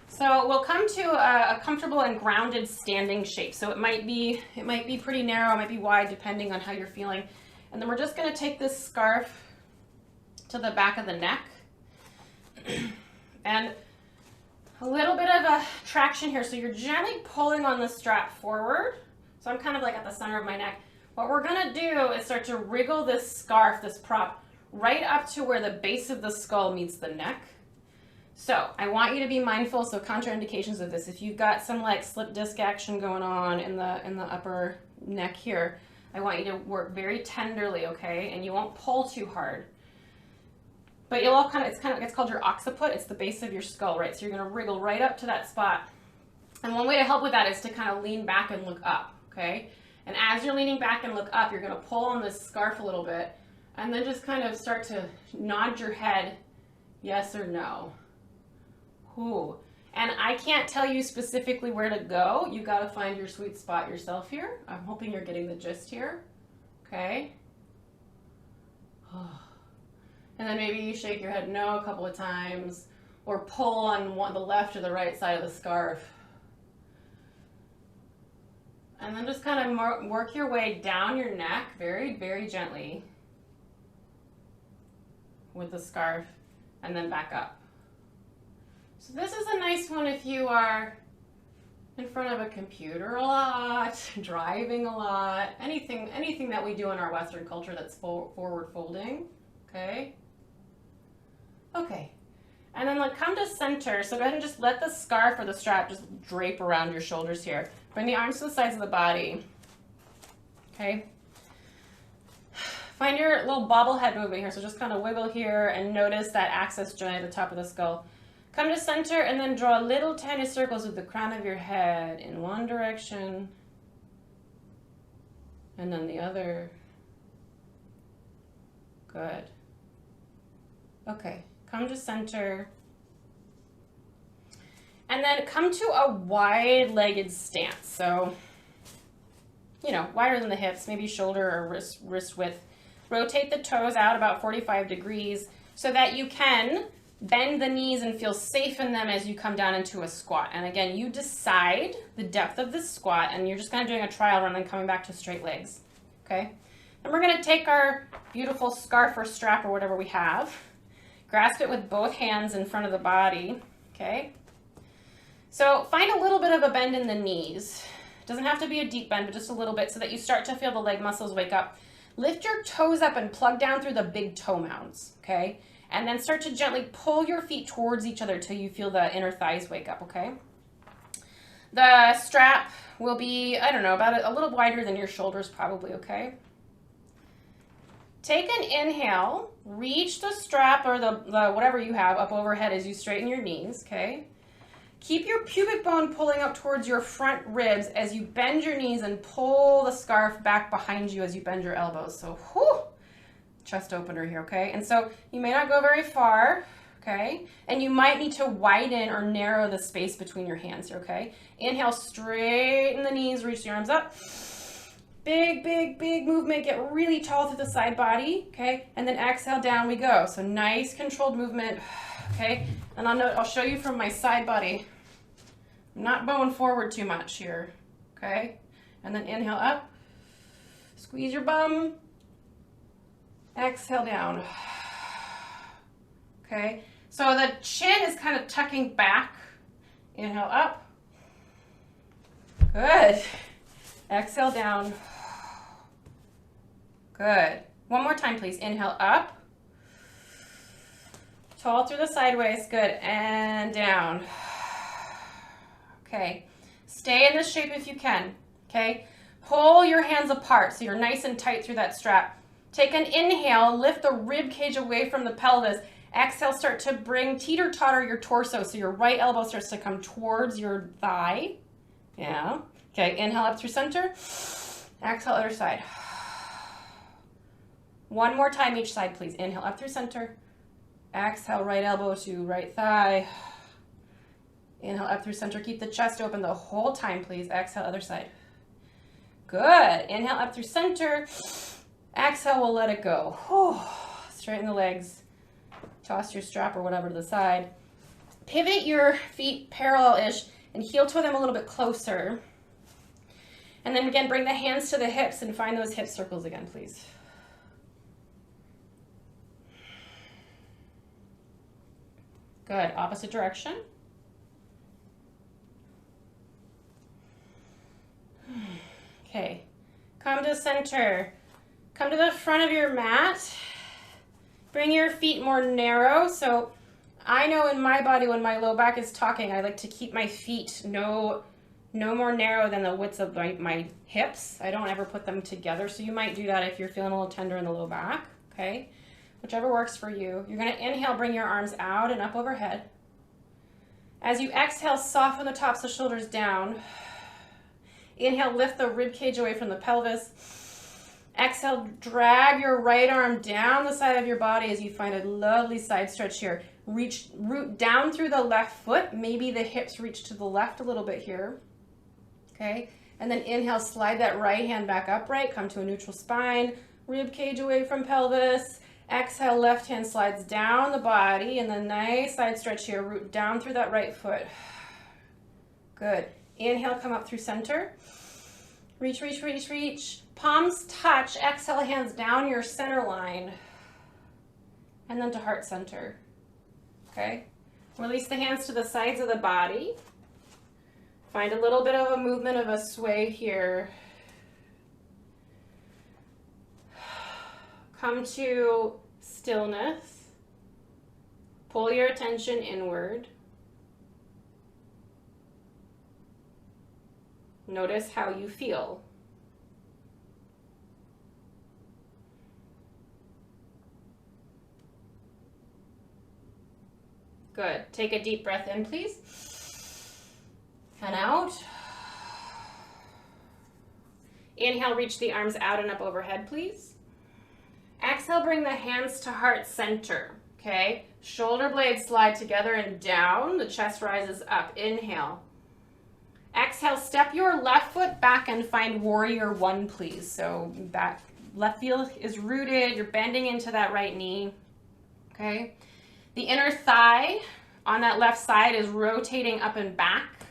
So we'll come to a comfortable and grounded standing shape. So it might be pretty narrow, it might be wide, depending on how you're feeling. And then we're just gonna take this scarf to the back of the neck. And a little bit of a traction here. So you're gently pulling on the strap forward. So I'm kind of like at the center of my neck. What we're gonna do is start to wriggle this scarf, this prop, right up to where the base of the skull meets the neck. So I want you to be mindful, so contraindications of this. If you've got some like slip disc action going on in the upper neck here, I want you to work very tenderly, okay? And you won't pull too hard. But you'll all it's called your occiput. It's the base of your skull, right? So you're gonna wriggle right up to that spot. And one way to help with that is to kind of lean back and look up, okay? And as you're leaning back and look up, you're gonna pull on this scarf a little bit and then just kind of start to nod your head, yes or no. Ooh. And I can't tell you specifically where to go. You gotta find your sweet spot yourself here. I'm hoping you're getting the gist here, okay? And then maybe you shake your head no a couple of times, or pull on the left or the right side of the scarf. And then just kind of work your way down your neck very, very gently with the scarf, and then back up. So this is a nice one if you are in front of a computer a lot, driving a lot, anything that we do in our Western culture that's forward folding, okay? Okay, and then like come to center. So go ahead and just let the scarf or the strap just drape around your shoulders here. Bring the arms to the sides of the body, okay? Find your little bobblehead movement here. So just kind of wiggle here and notice that access joint at the top of the skull. Come to center and then draw little tiny circles with the crown of your head in one direction and then the other. Good. Okay. Come to center. And then come to a wide-legged stance. So, you know, wider than the hips, maybe shoulder or wrist width. Rotate the toes out about 45 degrees so that you can bend the knees and feel safe in them as you come down into a squat. And again, you decide the depth of the squat, and you're just kind of doing a trial run and coming back to straight legs, okay? Then we're gonna take our beautiful scarf or strap or whatever we have, grasp it with both hands in front of the body, okay? So find a little bit of a bend in the knees. It doesn't have to be a deep bend, but just a little bit so that you start to feel the leg muscles wake up. Lift your toes up and plug down through the big toe mounds, okay? And then start to gently pull your feet towards each other till you feel the inner thighs wake up, okay? The strap will be, I don't know, about a little wider than your shoulders probably, okay? Take an inhale, reach the strap or the whatever you have up overhead as you straighten your knees, okay? Keep your pubic bone pulling up towards your front ribs as you bend your knees and pull the scarf back behind you as you bend your elbows. So, whew, chest opener here, okay? And so you may not go very far, okay? And you might need to widen or narrow the space between your hands here, okay? Inhale, straighten the knees, reach the arms up. Big, big, big movement. Get really tall through the side body, okay? And then exhale, down we go. So nice controlled movement, okay? And I'll show you from my side body. I'm not bowing forward too much here, okay? And then inhale up, squeeze your bum, exhale down, okay? So the chin is kind of tucking back, inhale up, Good. Exhale down. Good. One more time, please. Inhale up. Tall through the sideways. Good. And down. Okay. Stay in this shape if you can. Okay. Pull your hands apart so you're nice and tight through that strap. Take an inhale. Lift the rib cage away from the pelvis. Exhale, start to bring teeter-totter your torso so your right elbow starts to come towards your thigh. Yeah. Okay. Inhale up through center. Exhale, other side. One more time each side, please. Inhale up through center. Exhale, right elbow to right thigh. Inhale up through center. Keep the chest open the whole time, please. Exhale, other side. Good. Inhale up through center. Exhale, we'll let it go. Whew. Straighten the legs. Toss your strap or whatever to the side. Pivot your feet parallel-ish and heel toe them a little bit closer. And then again, bring the hands to the hips and find those hip circles again, please. Good. Opposite direction. Okay. Come to center. Come to the front of your mat. Bring your feet more narrow. So I know in my body when my low back is talking, I like to keep my feet no more narrow than the width of my hips. I don't ever put them together. So you might do that if you're feeling a little tender in the low back. Okay. Whichever works for you. You're going to inhale, bring your arms out and up overhead. As you exhale, soften the tops of the shoulders down. Inhale, lift the rib cage away from the pelvis. Exhale, drag your right arm down the side of your body as you find a lovely side stretch here. Root down through the left foot. Maybe the hips reach to the left a little bit here. Okay. And then inhale, slide that right hand back upright. Come to a neutral spine. Rib cage away from pelvis. Exhale, left hand slides down the body, and then nice side stretch here. Root down through that right foot. Good. Inhale, come up through center. Reach, reach, reach, reach. Palms touch. Exhale, hands down your center line. And then to heart center. Okay. Release the hands to the sides of the body. Find a little bit of a movement of a sway here. Come to stillness. Pull your attention inward. Notice how you feel. Good. Take a deep breath in, please. And out. Inhale, reach the arms out and up overhead, please. Exhale, bring the hands to heart center, okay? Shoulder blades slide together and down. The chest rises up. Inhale. Exhale, step your left foot back and find warrior one, please. So back, left heel is rooted. You're bending into that right knee, okay? The inner thigh on that left side is rotating up and back.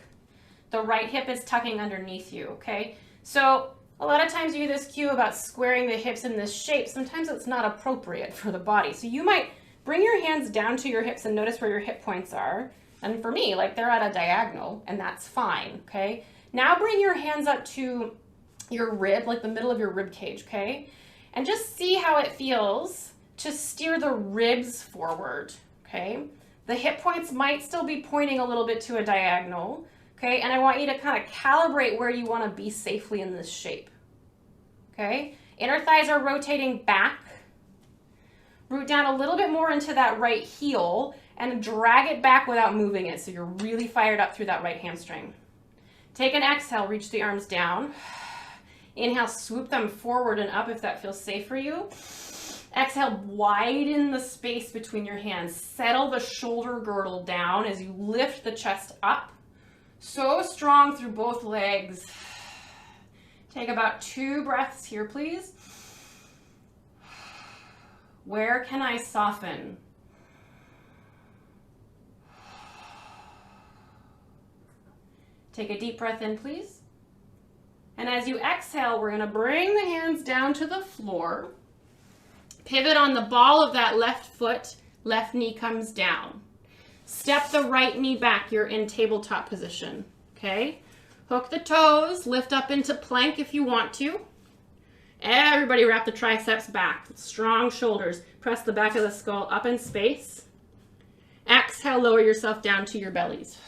The right hip is tucking underneath you, okay? So a lot of times you hear this cue about squaring the hips in this shape. Sometimes it's not appropriate for the body. So you might bring your hands down to your hips and notice where your hip points are. And for me, like they're at a diagonal, and that's fine, okay? Now bring your hands up to your rib, like the middle of your rib cage, okay? And just see how it feels to steer the ribs forward, okay? The hip points might still be pointing a little bit to a diagonal, okay? And I want you to kind of calibrate where you want to be safely in this shape, okay? Inner thighs are rotating back. Root down a little bit more into that right heel and drag it back without moving it, so you're really fired up through that right hamstring. Take an exhale, reach the arms down. Inhale, swoop them forward and up if that feels safe for you. Exhale, widen the space between your hands. Settle the shoulder girdle down as you lift the chest up. So strong through both legs. Take about 2 breaths here, please. Where can I soften? Take a deep breath in, please. And as you exhale, we're going to bring the hands down to the floor. Pivot on the ball of that left foot. Left knee comes down. Step the right knee back. You're in tabletop position. Okay? Hook the toes, lift up into plank if you want to. Everybody wrap the triceps back. Strong shoulders. Press the back of the skull up in space. Exhale, lower yourself down to your bellies.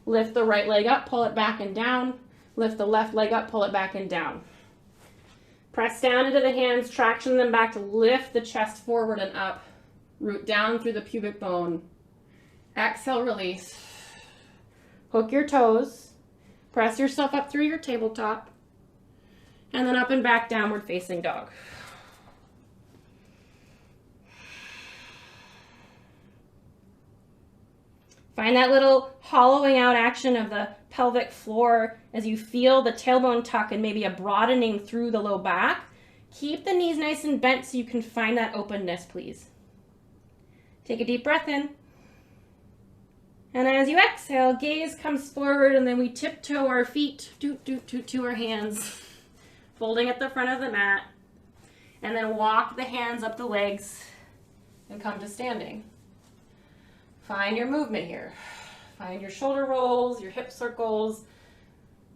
Lift the right leg up, pull it back and down. Lift the left leg up, pull it back and down. Press down into the hands, traction them back to lift the chest forward and up. Root down through the pubic bone. Exhale, release. Hook your toes. Press yourself up through your tabletop. And then up and back, downward facing dog. Find that little hollowing out action of the pelvic floor as you feel the tailbone tuck and maybe a broadening through the low back. Keep the knees nice and bent so you can find that openness, please. Take a deep breath in. And as you exhale, gaze comes forward and then we tiptoe our feet to our hands, folding at the front of the mat. And then walk the hands up the legs and come to standing. Find your movement here. Find your shoulder rolls, your hip circles,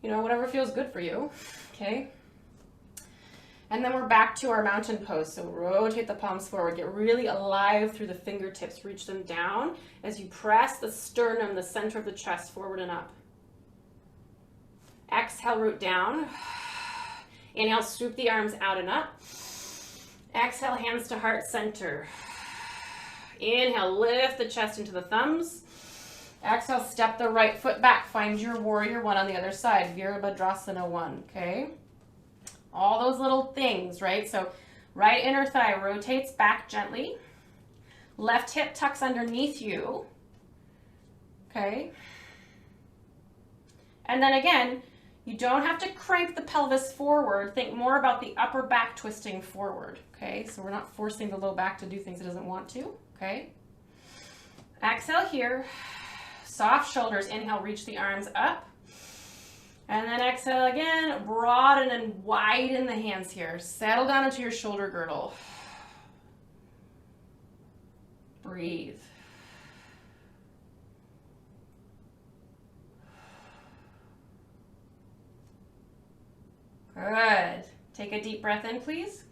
whatever feels good for you, okay? And then we're back to our mountain pose. So rotate the palms forward, get really alive through the fingertips, reach them down as you press the sternum, the center of the chest, forward and up. Exhale, root down. Inhale, swoop the arms out and up. Exhale, hands to heart center. Inhale, lift the chest into the thumbs. Exhale, step the right foot back. Find your warrior one on the other side. Virabhadrasana 1, okay? All those little things, right? So right inner thigh rotates back gently. Left hip tucks underneath you, okay? And then again, you don't have to crank the pelvis forward. Think more about the upper back twisting forward, okay? So we're not forcing the low back to do things it doesn't want to, okay? Exhale here. Soft shoulders. Inhale, reach the arms up. And then exhale again, broaden and widen the hands here. Settle down into your shoulder girdle. Breathe. Good. Take a deep breath in, please.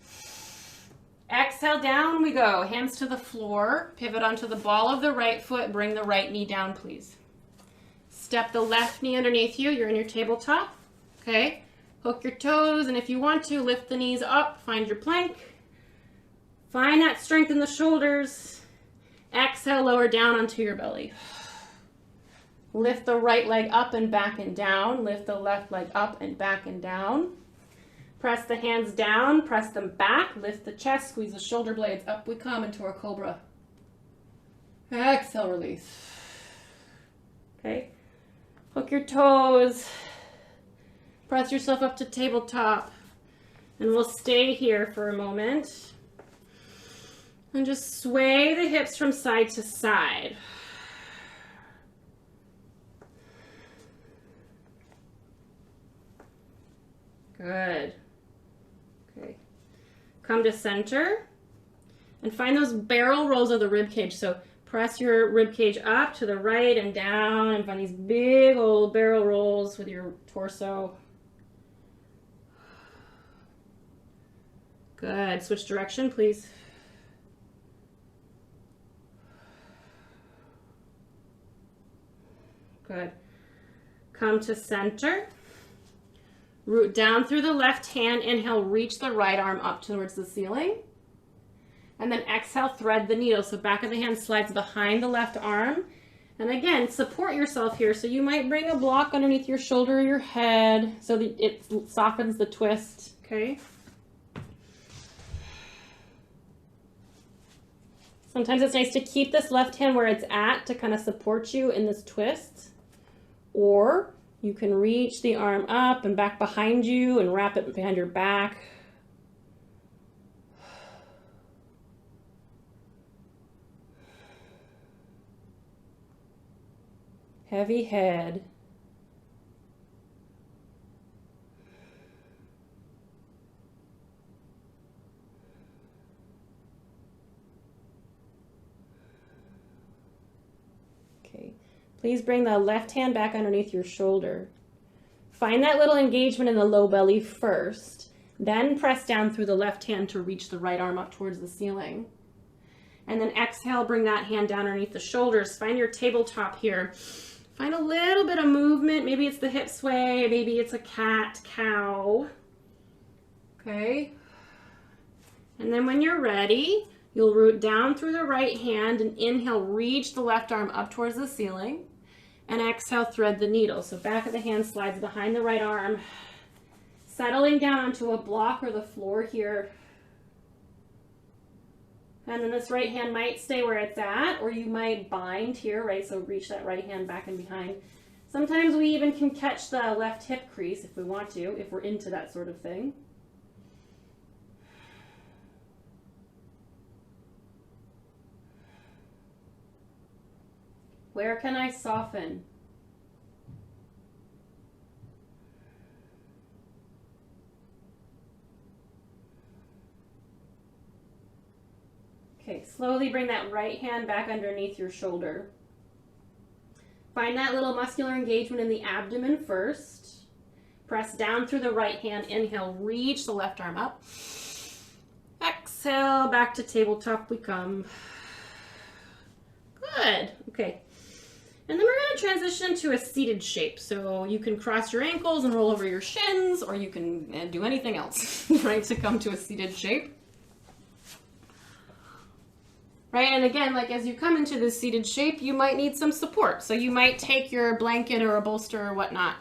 Exhale, down we go. Hands to the floor. Pivot onto the ball of the right foot. Bring the right knee down, please. Step the left knee underneath you. You're in your tabletop. Okay. Hook your toes, and if you want to, lift the knees up. Find your plank. Find that strength in the shoulders. Exhale, lower down onto your belly. Lift the right leg up and back and down. Lift the left leg up and back and down. Press the hands down, press them back, lift the chest, squeeze the shoulder blades. Up we come into our cobra. Exhale, release. Okay. Hook your toes. Press yourself up to tabletop. And we'll stay here for a moment. And just sway the hips from side to side. Good. Okay. Come to center and find those barrel rolls of the rib cage. So press your rib cage up to the right and down and find these big old barrel rolls with your torso. Good. Switch direction, please. Good. Come to center. Root down through the left hand. Inhale, reach the right arm up towards the ceiling. And then exhale, thread the needle. So back of the hand slides behind the left arm. And again, support yourself here. So you might bring a block underneath your shoulder or your head so that it softens the twist, okay? Sometimes it's nice to keep this left hand where it's at to kind of support you in this twist. Or you can reach the arm up and back behind you and wrap it behind your back. Heavy head. Okay. Please bring the left hand back underneath your shoulder. find that little engagement in the low belly first, then press down through the left hand to reach the right arm up towards the ceiling. And then exhale, bring that hand down underneath the shoulders. Find your tabletop here. Find a little bit of movement. Maybe it's the hip sway, maybe it's a cat, cow. Okay. And then when you're ready, you'll root down through the right hand and inhale, reach the left arm up towards the ceiling. And exhale, thread the needle. So back of the hand slides behind the right arm, settling down onto a block or the floor here. And then this right hand might stay where it's at, or you might bind here, right? So reach that right hand back and behind. Sometimes we even can catch the left hip crease if we want to, if we're into that sort of thing. Where can I soften? Okay, slowly bring that right hand back underneath your shoulder. Find that little muscular engagement in the abdomen first. Press down through the right hand. Inhale, reach the left arm up. Exhale, back to tabletop we come. Good. Okay. And then we're going to transition to a seated shape. So you can cross your ankles and roll over your shins, or you can do anything else, right, to come to a seated shape. Right, and again, like as you come into this seated shape, you might need some support. So you might take your blanket or a bolster or whatnot,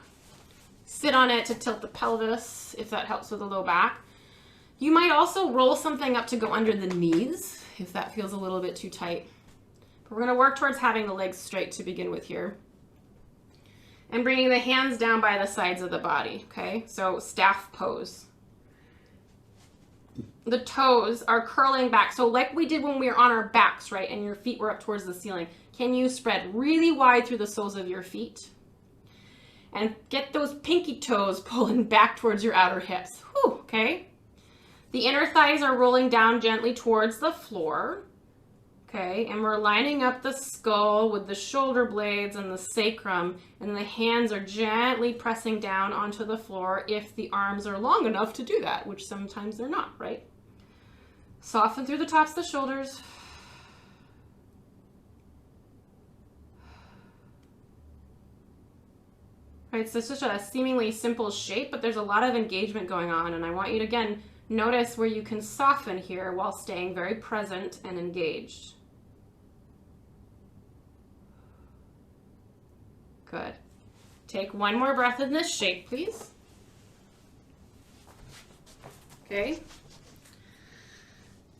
sit on it to tilt the pelvis, if that helps with the low back. You might also roll something up to go under the knees, if that feels a little bit too tight. But we're gonna work towards having the legs straight to begin with here. And bringing the hands down by the sides of the body, okay? So staff pose. The toes are curling back. So like we did when we were on our backs, right? And your feet were up towards the ceiling. Can you spread really wide through the soles of your feet? And get those pinky toes pulling back towards your outer hips. Whew, okay? The inner thighs are rolling down gently towards the floor. Okay, and we're lining up the skull with the shoulder blades and the sacrum, and the hands are gently pressing down onto the floor if the arms are long enough to do that, which sometimes they're not, right? Soften through the tops of the shoulders. Right, so it's just a seemingly simple shape, but there's a lot of engagement going on, and I want you to, again, notice where you can soften here while staying very present and engaged. Good. Take one more breath in this shape, please. Okay.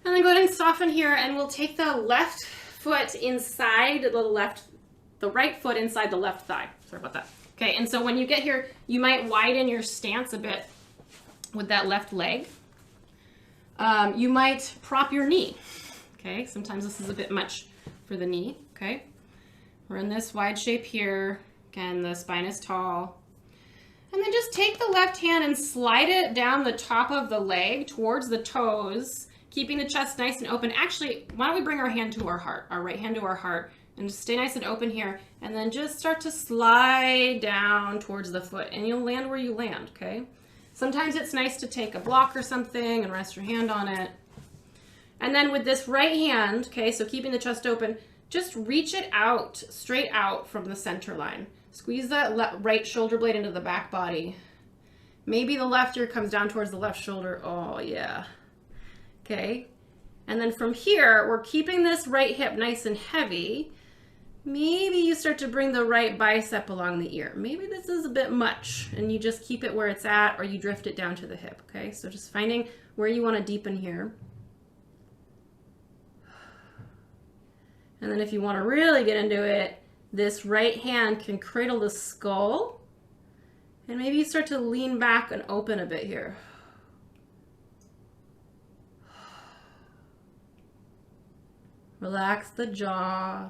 And then go ahead and soften here, and we'll take the left foot inside the right foot inside the left thigh. Sorry about that. Okay, and so when you get here, you might widen your stance a bit with that left leg. You might prop your knee. Okay, sometimes this is a bit much for the knee. Okay, we're in this wide shape here. Again, the spine is tall. And then just take the left hand and slide it down the top of the leg towards the toes, keeping the chest nice and open. Actually, why don't we bring our hand to our heart, our right hand to our heart, and just stay nice and open here, and then just start to slide down towards the foot, and you'll land where you land, okay? Sometimes it's nice to take a block or something and rest your hand on it. And then with this right hand, okay, so keeping the chest open, just reach it out, straight out from the center line. Squeeze that right shoulder blade into the back body. Maybe the left ear comes down towards the left shoulder. Oh, yeah. Okay. And then from here, we're keeping this right hip nice and heavy. Maybe you start to bring the right bicep along the ear. Maybe this is a bit much, and you just keep it where it's at, or you drift it down to the hip, okay? So just finding where you want to deepen here. And then if you want to really get into it, this right hand can cradle the skull, and maybe you start to lean back and open a bit here. Relax the jaw.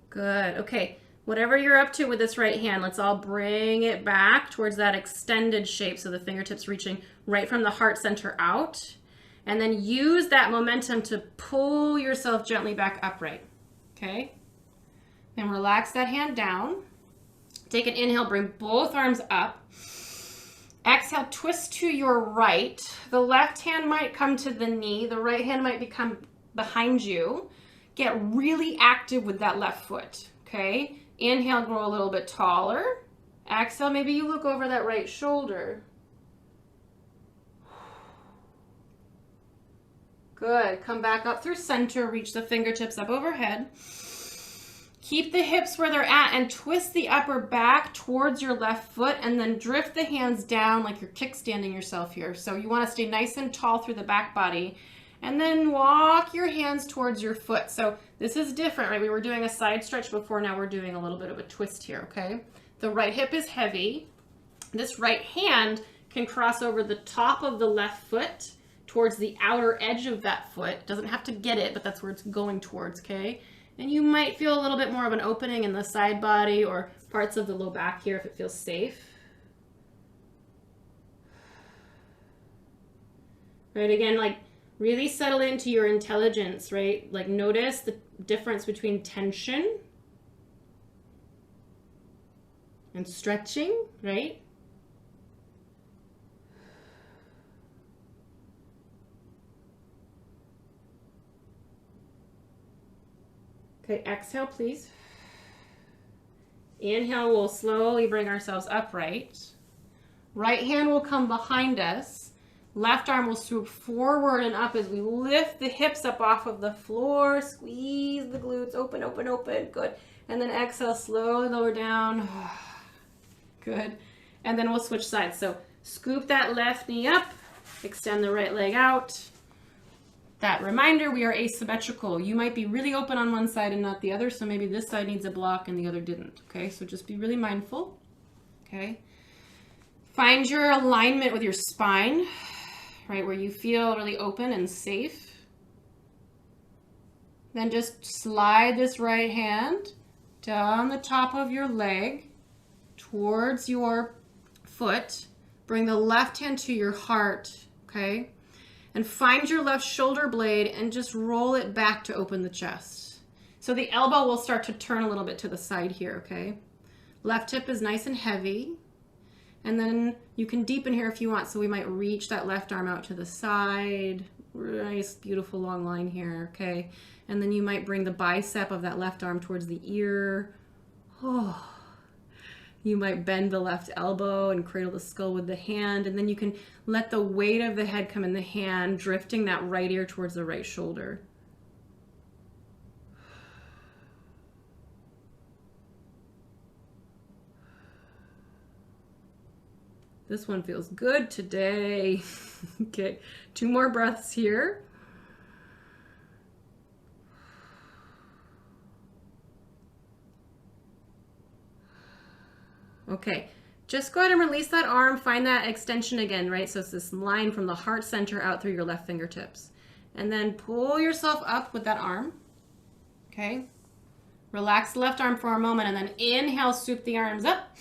Good. Okay. Whatever you're up to with this right hand, let's all bring it back towards that extended shape, so the fingertips reaching right from the heart center out. And then use that momentum to pull yourself gently back upright. Okay? Then relax that hand down. Take an inhale, bring both arms up. Exhale, twist to your right. The left hand might come to the knee. The right hand might become behind you. Get really active with that left foot, okay? Inhale, grow a little bit taller. Exhale, maybe you look over that right shoulder. Good. Come back up through center. Reach the fingertips up overhead. Keep the hips where they're at and twist the upper back towards your left foot and then drift the hands down like you're kickstanding yourself here. So you want to stay nice and tall through the back body and then walk your hands towards your foot. So this is different, right? We were doing a side stretch before. Now we're doing a little bit of a twist here, okay? The right hip is heavy. This right hand can cross over the top of the left foot towards the outer edge of that foot. Doesn't have to get it, but that's where it's going towards, okay? And you might feel a little bit more of an opening in the side body or parts of the low back here if it feels safe. Right, again, like really settle into your intelligence, right? Like notice the difference between tension and stretching, right? Okay, exhale, please. Inhale, we'll slowly bring ourselves upright. Right hand will come behind us. Left arm will swoop forward and up as we lift the hips up off of the floor. Squeeze the glutes, open, open, open. Good. And then exhale, slowly lower down. Good. And then we'll switch sides. So scoop that left knee up, extend the right leg out. That reminder, we are asymmetrical. You might be really open on one side and not the other, so maybe this side needs a block and the other didn't, okay? So just be really mindful, okay? Find your alignment with your spine, right, where you feel really open and safe. Then just slide this right hand down the top of your leg towards your foot. Bring the left hand to your heart, okay? And find your left shoulder blade and just roll it back to open the chest. So the elbow will start to turn a little bit to the side here, okay? Left hip is nice and heavy. And then you can deepen here if you want. So we might reach that left arm out to the side. Nice, beautiful long line here, okay? And then you might bring the bicep of that left arm towards the ear. Oh. You might bend the left elbow and cradle the skull with the hand, and then you can let the weight of the head come in the hand, drifting that right ear towards the right shoulder. This one feels good today. Okay, 2 more breaths here. Okay, just go ahead and release that arm, find that extension again, right? So it's this line from the heart center out through your left fingertips. And then pull yourself up with that arm, okay? Relax the left arm for a moment and then inhale, swoop the arms up.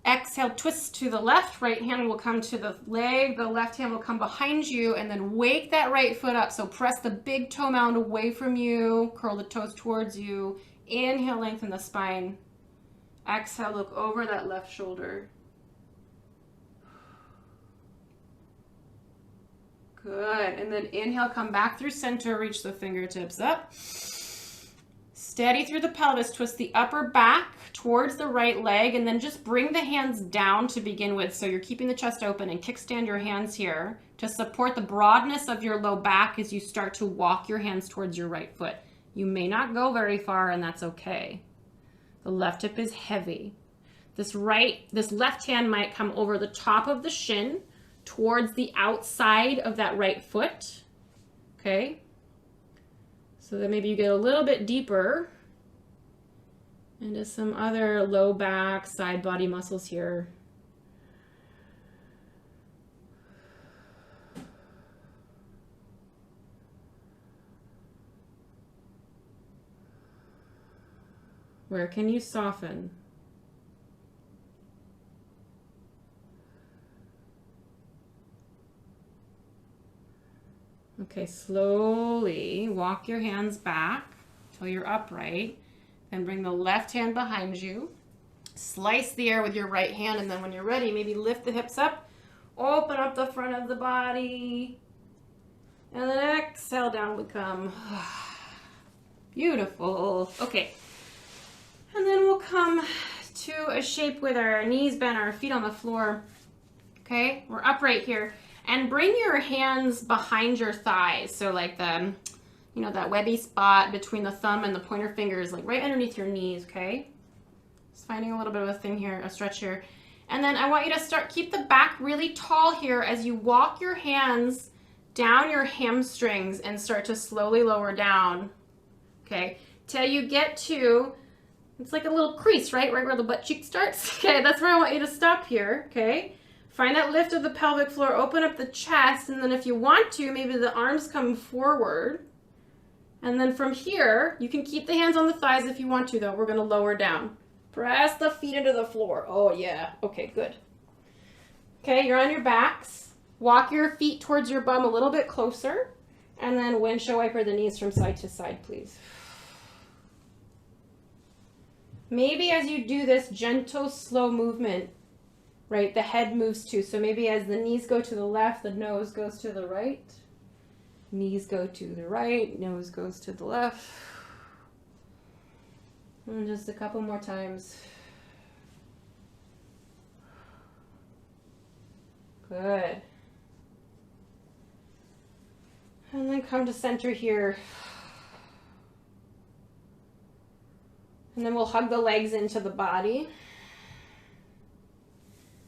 Exhale, twist to the left, right hand will come to the leg, the left hand will come behind you, and then wake that right foot up. So press the big toe mound away from you, curl the toes towards you. Inhale, lengthen the spine. Exhale, look over that left shoulder. Good. And then inhale, come back through center, reach the fingertips up. Steady through the pelvis, twist the upper back towards the right leg, and then just bring the hands down to begin with. So you're keeping the chest open and kickstand your hands here to support the broadness of your low back as you start to walk your hands towards your right foot. You may not go very far, and that's okay. The left hip is heavy. This left hand might come over the top of the shin towards the outside of that right foot, okay? So that maybe you get a little bit deeper into some other low back, side body muscles here. Where can you soften? Okay, slowly walk your hands back till you're upright. And bring the left hand behind you. Slice the air with your right hand, and then when you're ready, maybe lift the hips up, open up the front of the body, and then exhale, down we come. Beautiful. Okay. And then we'll come to a shape with our knees bent, our feet on the floor. Okay, we're upright here. And bring your hands behind your thighs. So like the, you know, that webby spot between the thumb and the pointer fingers, like right underneath your knees, okay? Just finding a little bit of a thing here, a stretch here. And then I want you to keep the back really tall here as you walk your hands down your hamstrings and start to slowly lower down, okay? Till you get to, it's like a little crease, right where the butt cheek starts. Okay, that's where I want you to stop here, okay? Find that lift of the pelvic floor, open up the chest, and then if you want to, maybe the arms come forward. And then from here, you can keep the hands on the thighs if you want to, though. We're gonna lower down. Press the feet into the floor. Oh yeah, okay, good. Okay, you're on your backs. Walk your feet towards your bum a little bit closer, and then windshield wiper the knees from side to side, please. Maybe as you do this gentle, slow movement, right, the head moves too. So maybe as the knees go to the left, the nose goes to the right. Knees go to the right, nose goes to the left. And just a couple more times. Good. And then come to center here. And then we'll hug the legs into the body.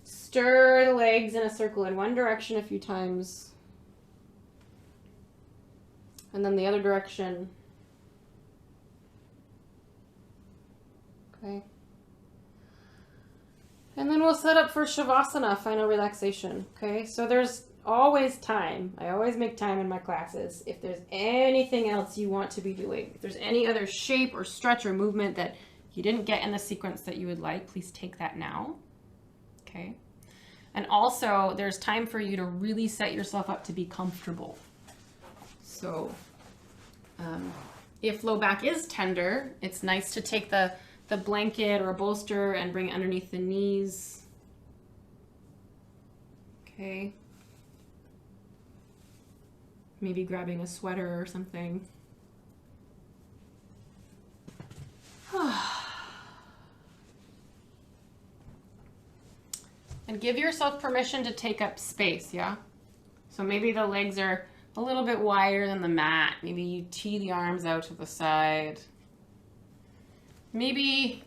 Stir the legs in a circle in one direction a few times. And then the other direction. Okay. And then we'll set up for Savasana, final relaxation. Okay, so there's always time. I always make time in my classes. If there's anything else you want to be doing, if there's any other shape or stretch or movement that you didn't get in the sequence that you would like, please take that now. Okay. And also, there's time for you to really set yourself up to be comfortable. So if low back is tender, it's nice to take the blanket or a bolster and bring it underneath the knees. Okay. Maybe grabbing a sweater or something. And give yourself permission to take up space, yeah? So maybe the legs are a little bit wider than the mat. Maybe you tee the arms out to the side. Maybe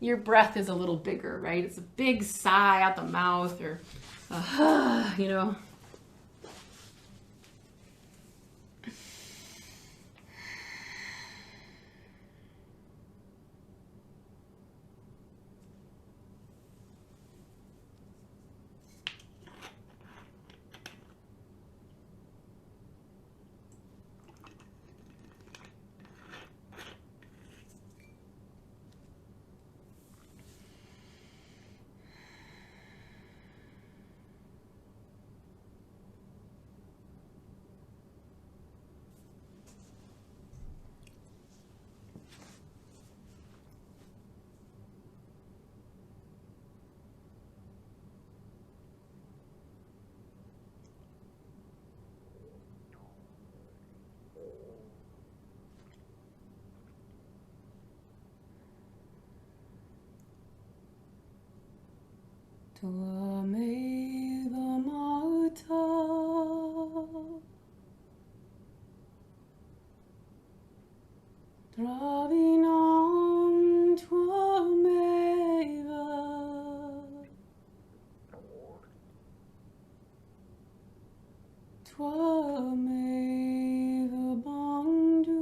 your breath is a little bigger, right? It's a big sigh out the mouth, or you know. Tvameva Mata Dravinam Tvameva Tvameva Bandhu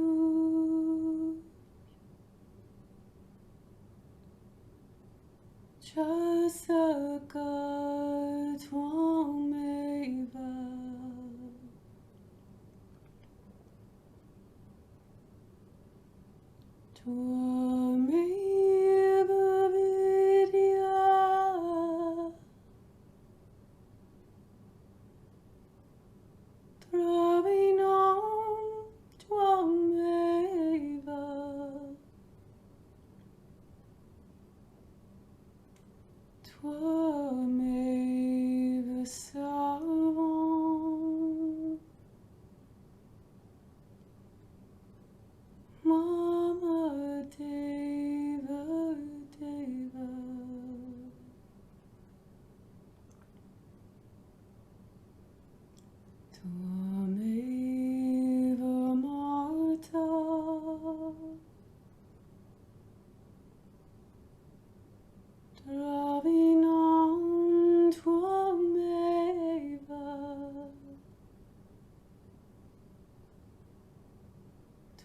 Chasaka Tvameva Tvameva Vidya Dravinam Tvameva Tvameva Mata Dravinam Tvameva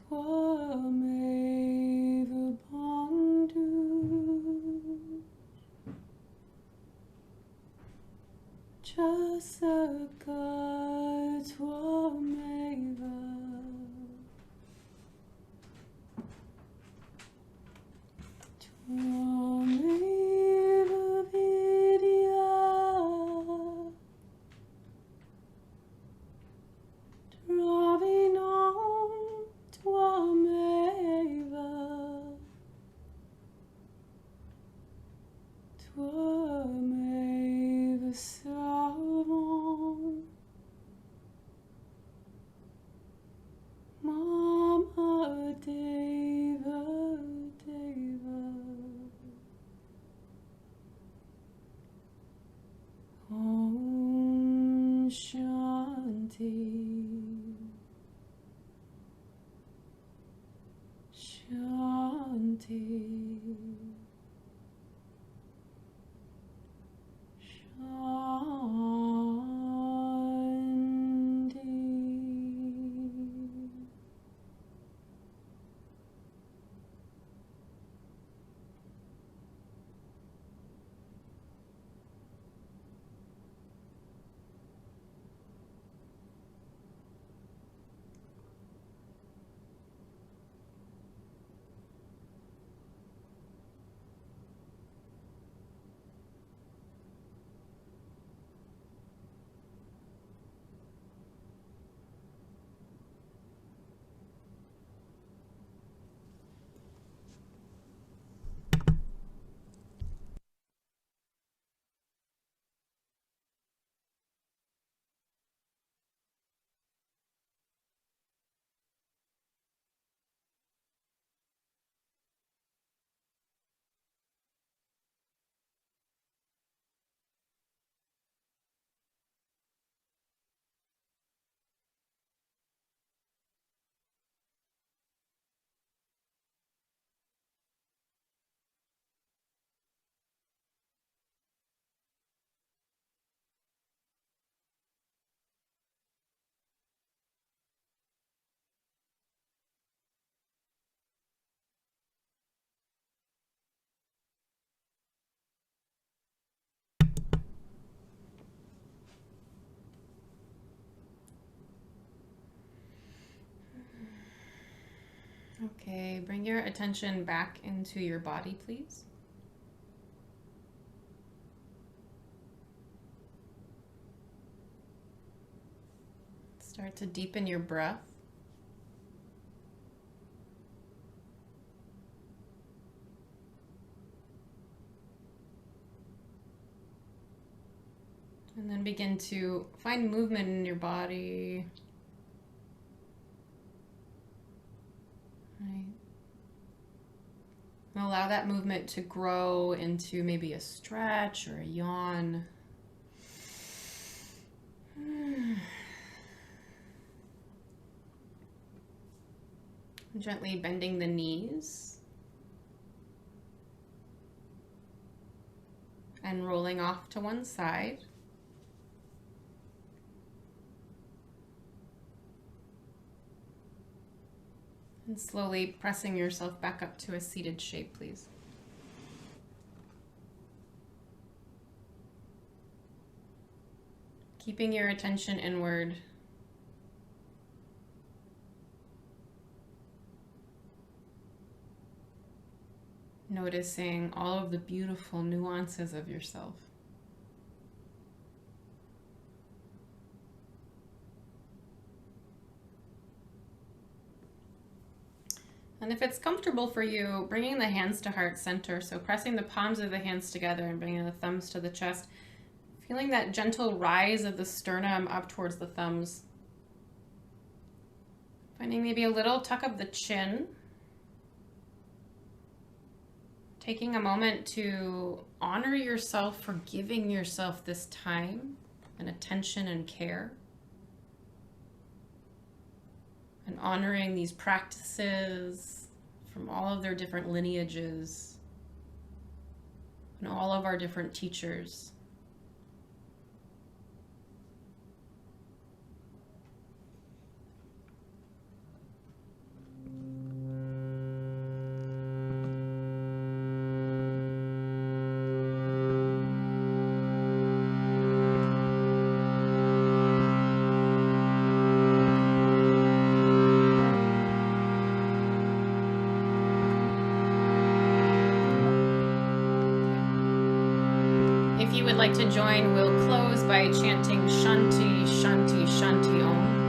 Tvameva Bandhu Jasaka Tvameva Tvameva Vidya Dravinam Tvameva Tvameva Sarvam Mama Deva Deva Om Shanti Shanti Shanti. Okay, bring your attention back into your body, please. Start to deepen your breath. And then begin to find movement in your body. Right. And allow that movement to grow into maybe a stretch or a yawn. Gently bending the knees and rolling off to one side. And slowly pressing yourself back up to a seated shape, please. Keeping your attention inward. Noticing all of the beautiful nuances of yourself. And if it's comfortable for you, bringing the hands to heart center, so pressing the palms of the hands together and bringing the thumbs to the chest, feeling that gentle rise of the sternum up towards the thumbs. Finding maybe a little tuck of the chin. Taking a moment to honor yourself for giving yourself this time and attention and care. honoring these practices from all of their different lineages and all of our different teachers. If you would like to join, we'll close by chanting Shanti, Shanti, Shanti Om.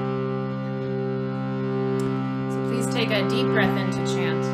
So please take a deep breath in to chant.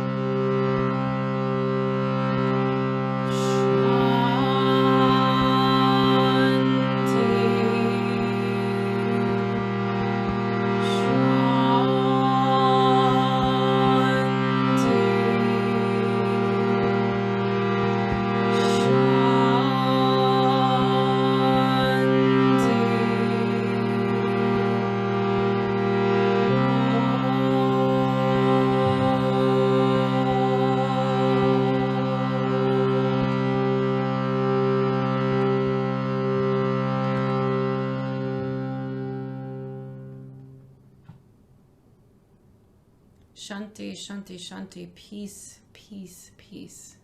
Shanti, Shanti, Shanti, peace, peace, peace.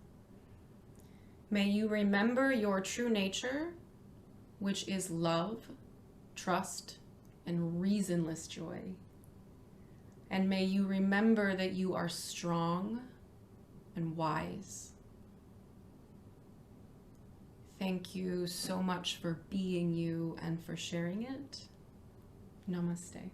May you remember your true nature, which is love, trust, and reasonless joy. And may you remember that you are strong and wise. Thank you so much for being you and for sharing it. Namaste.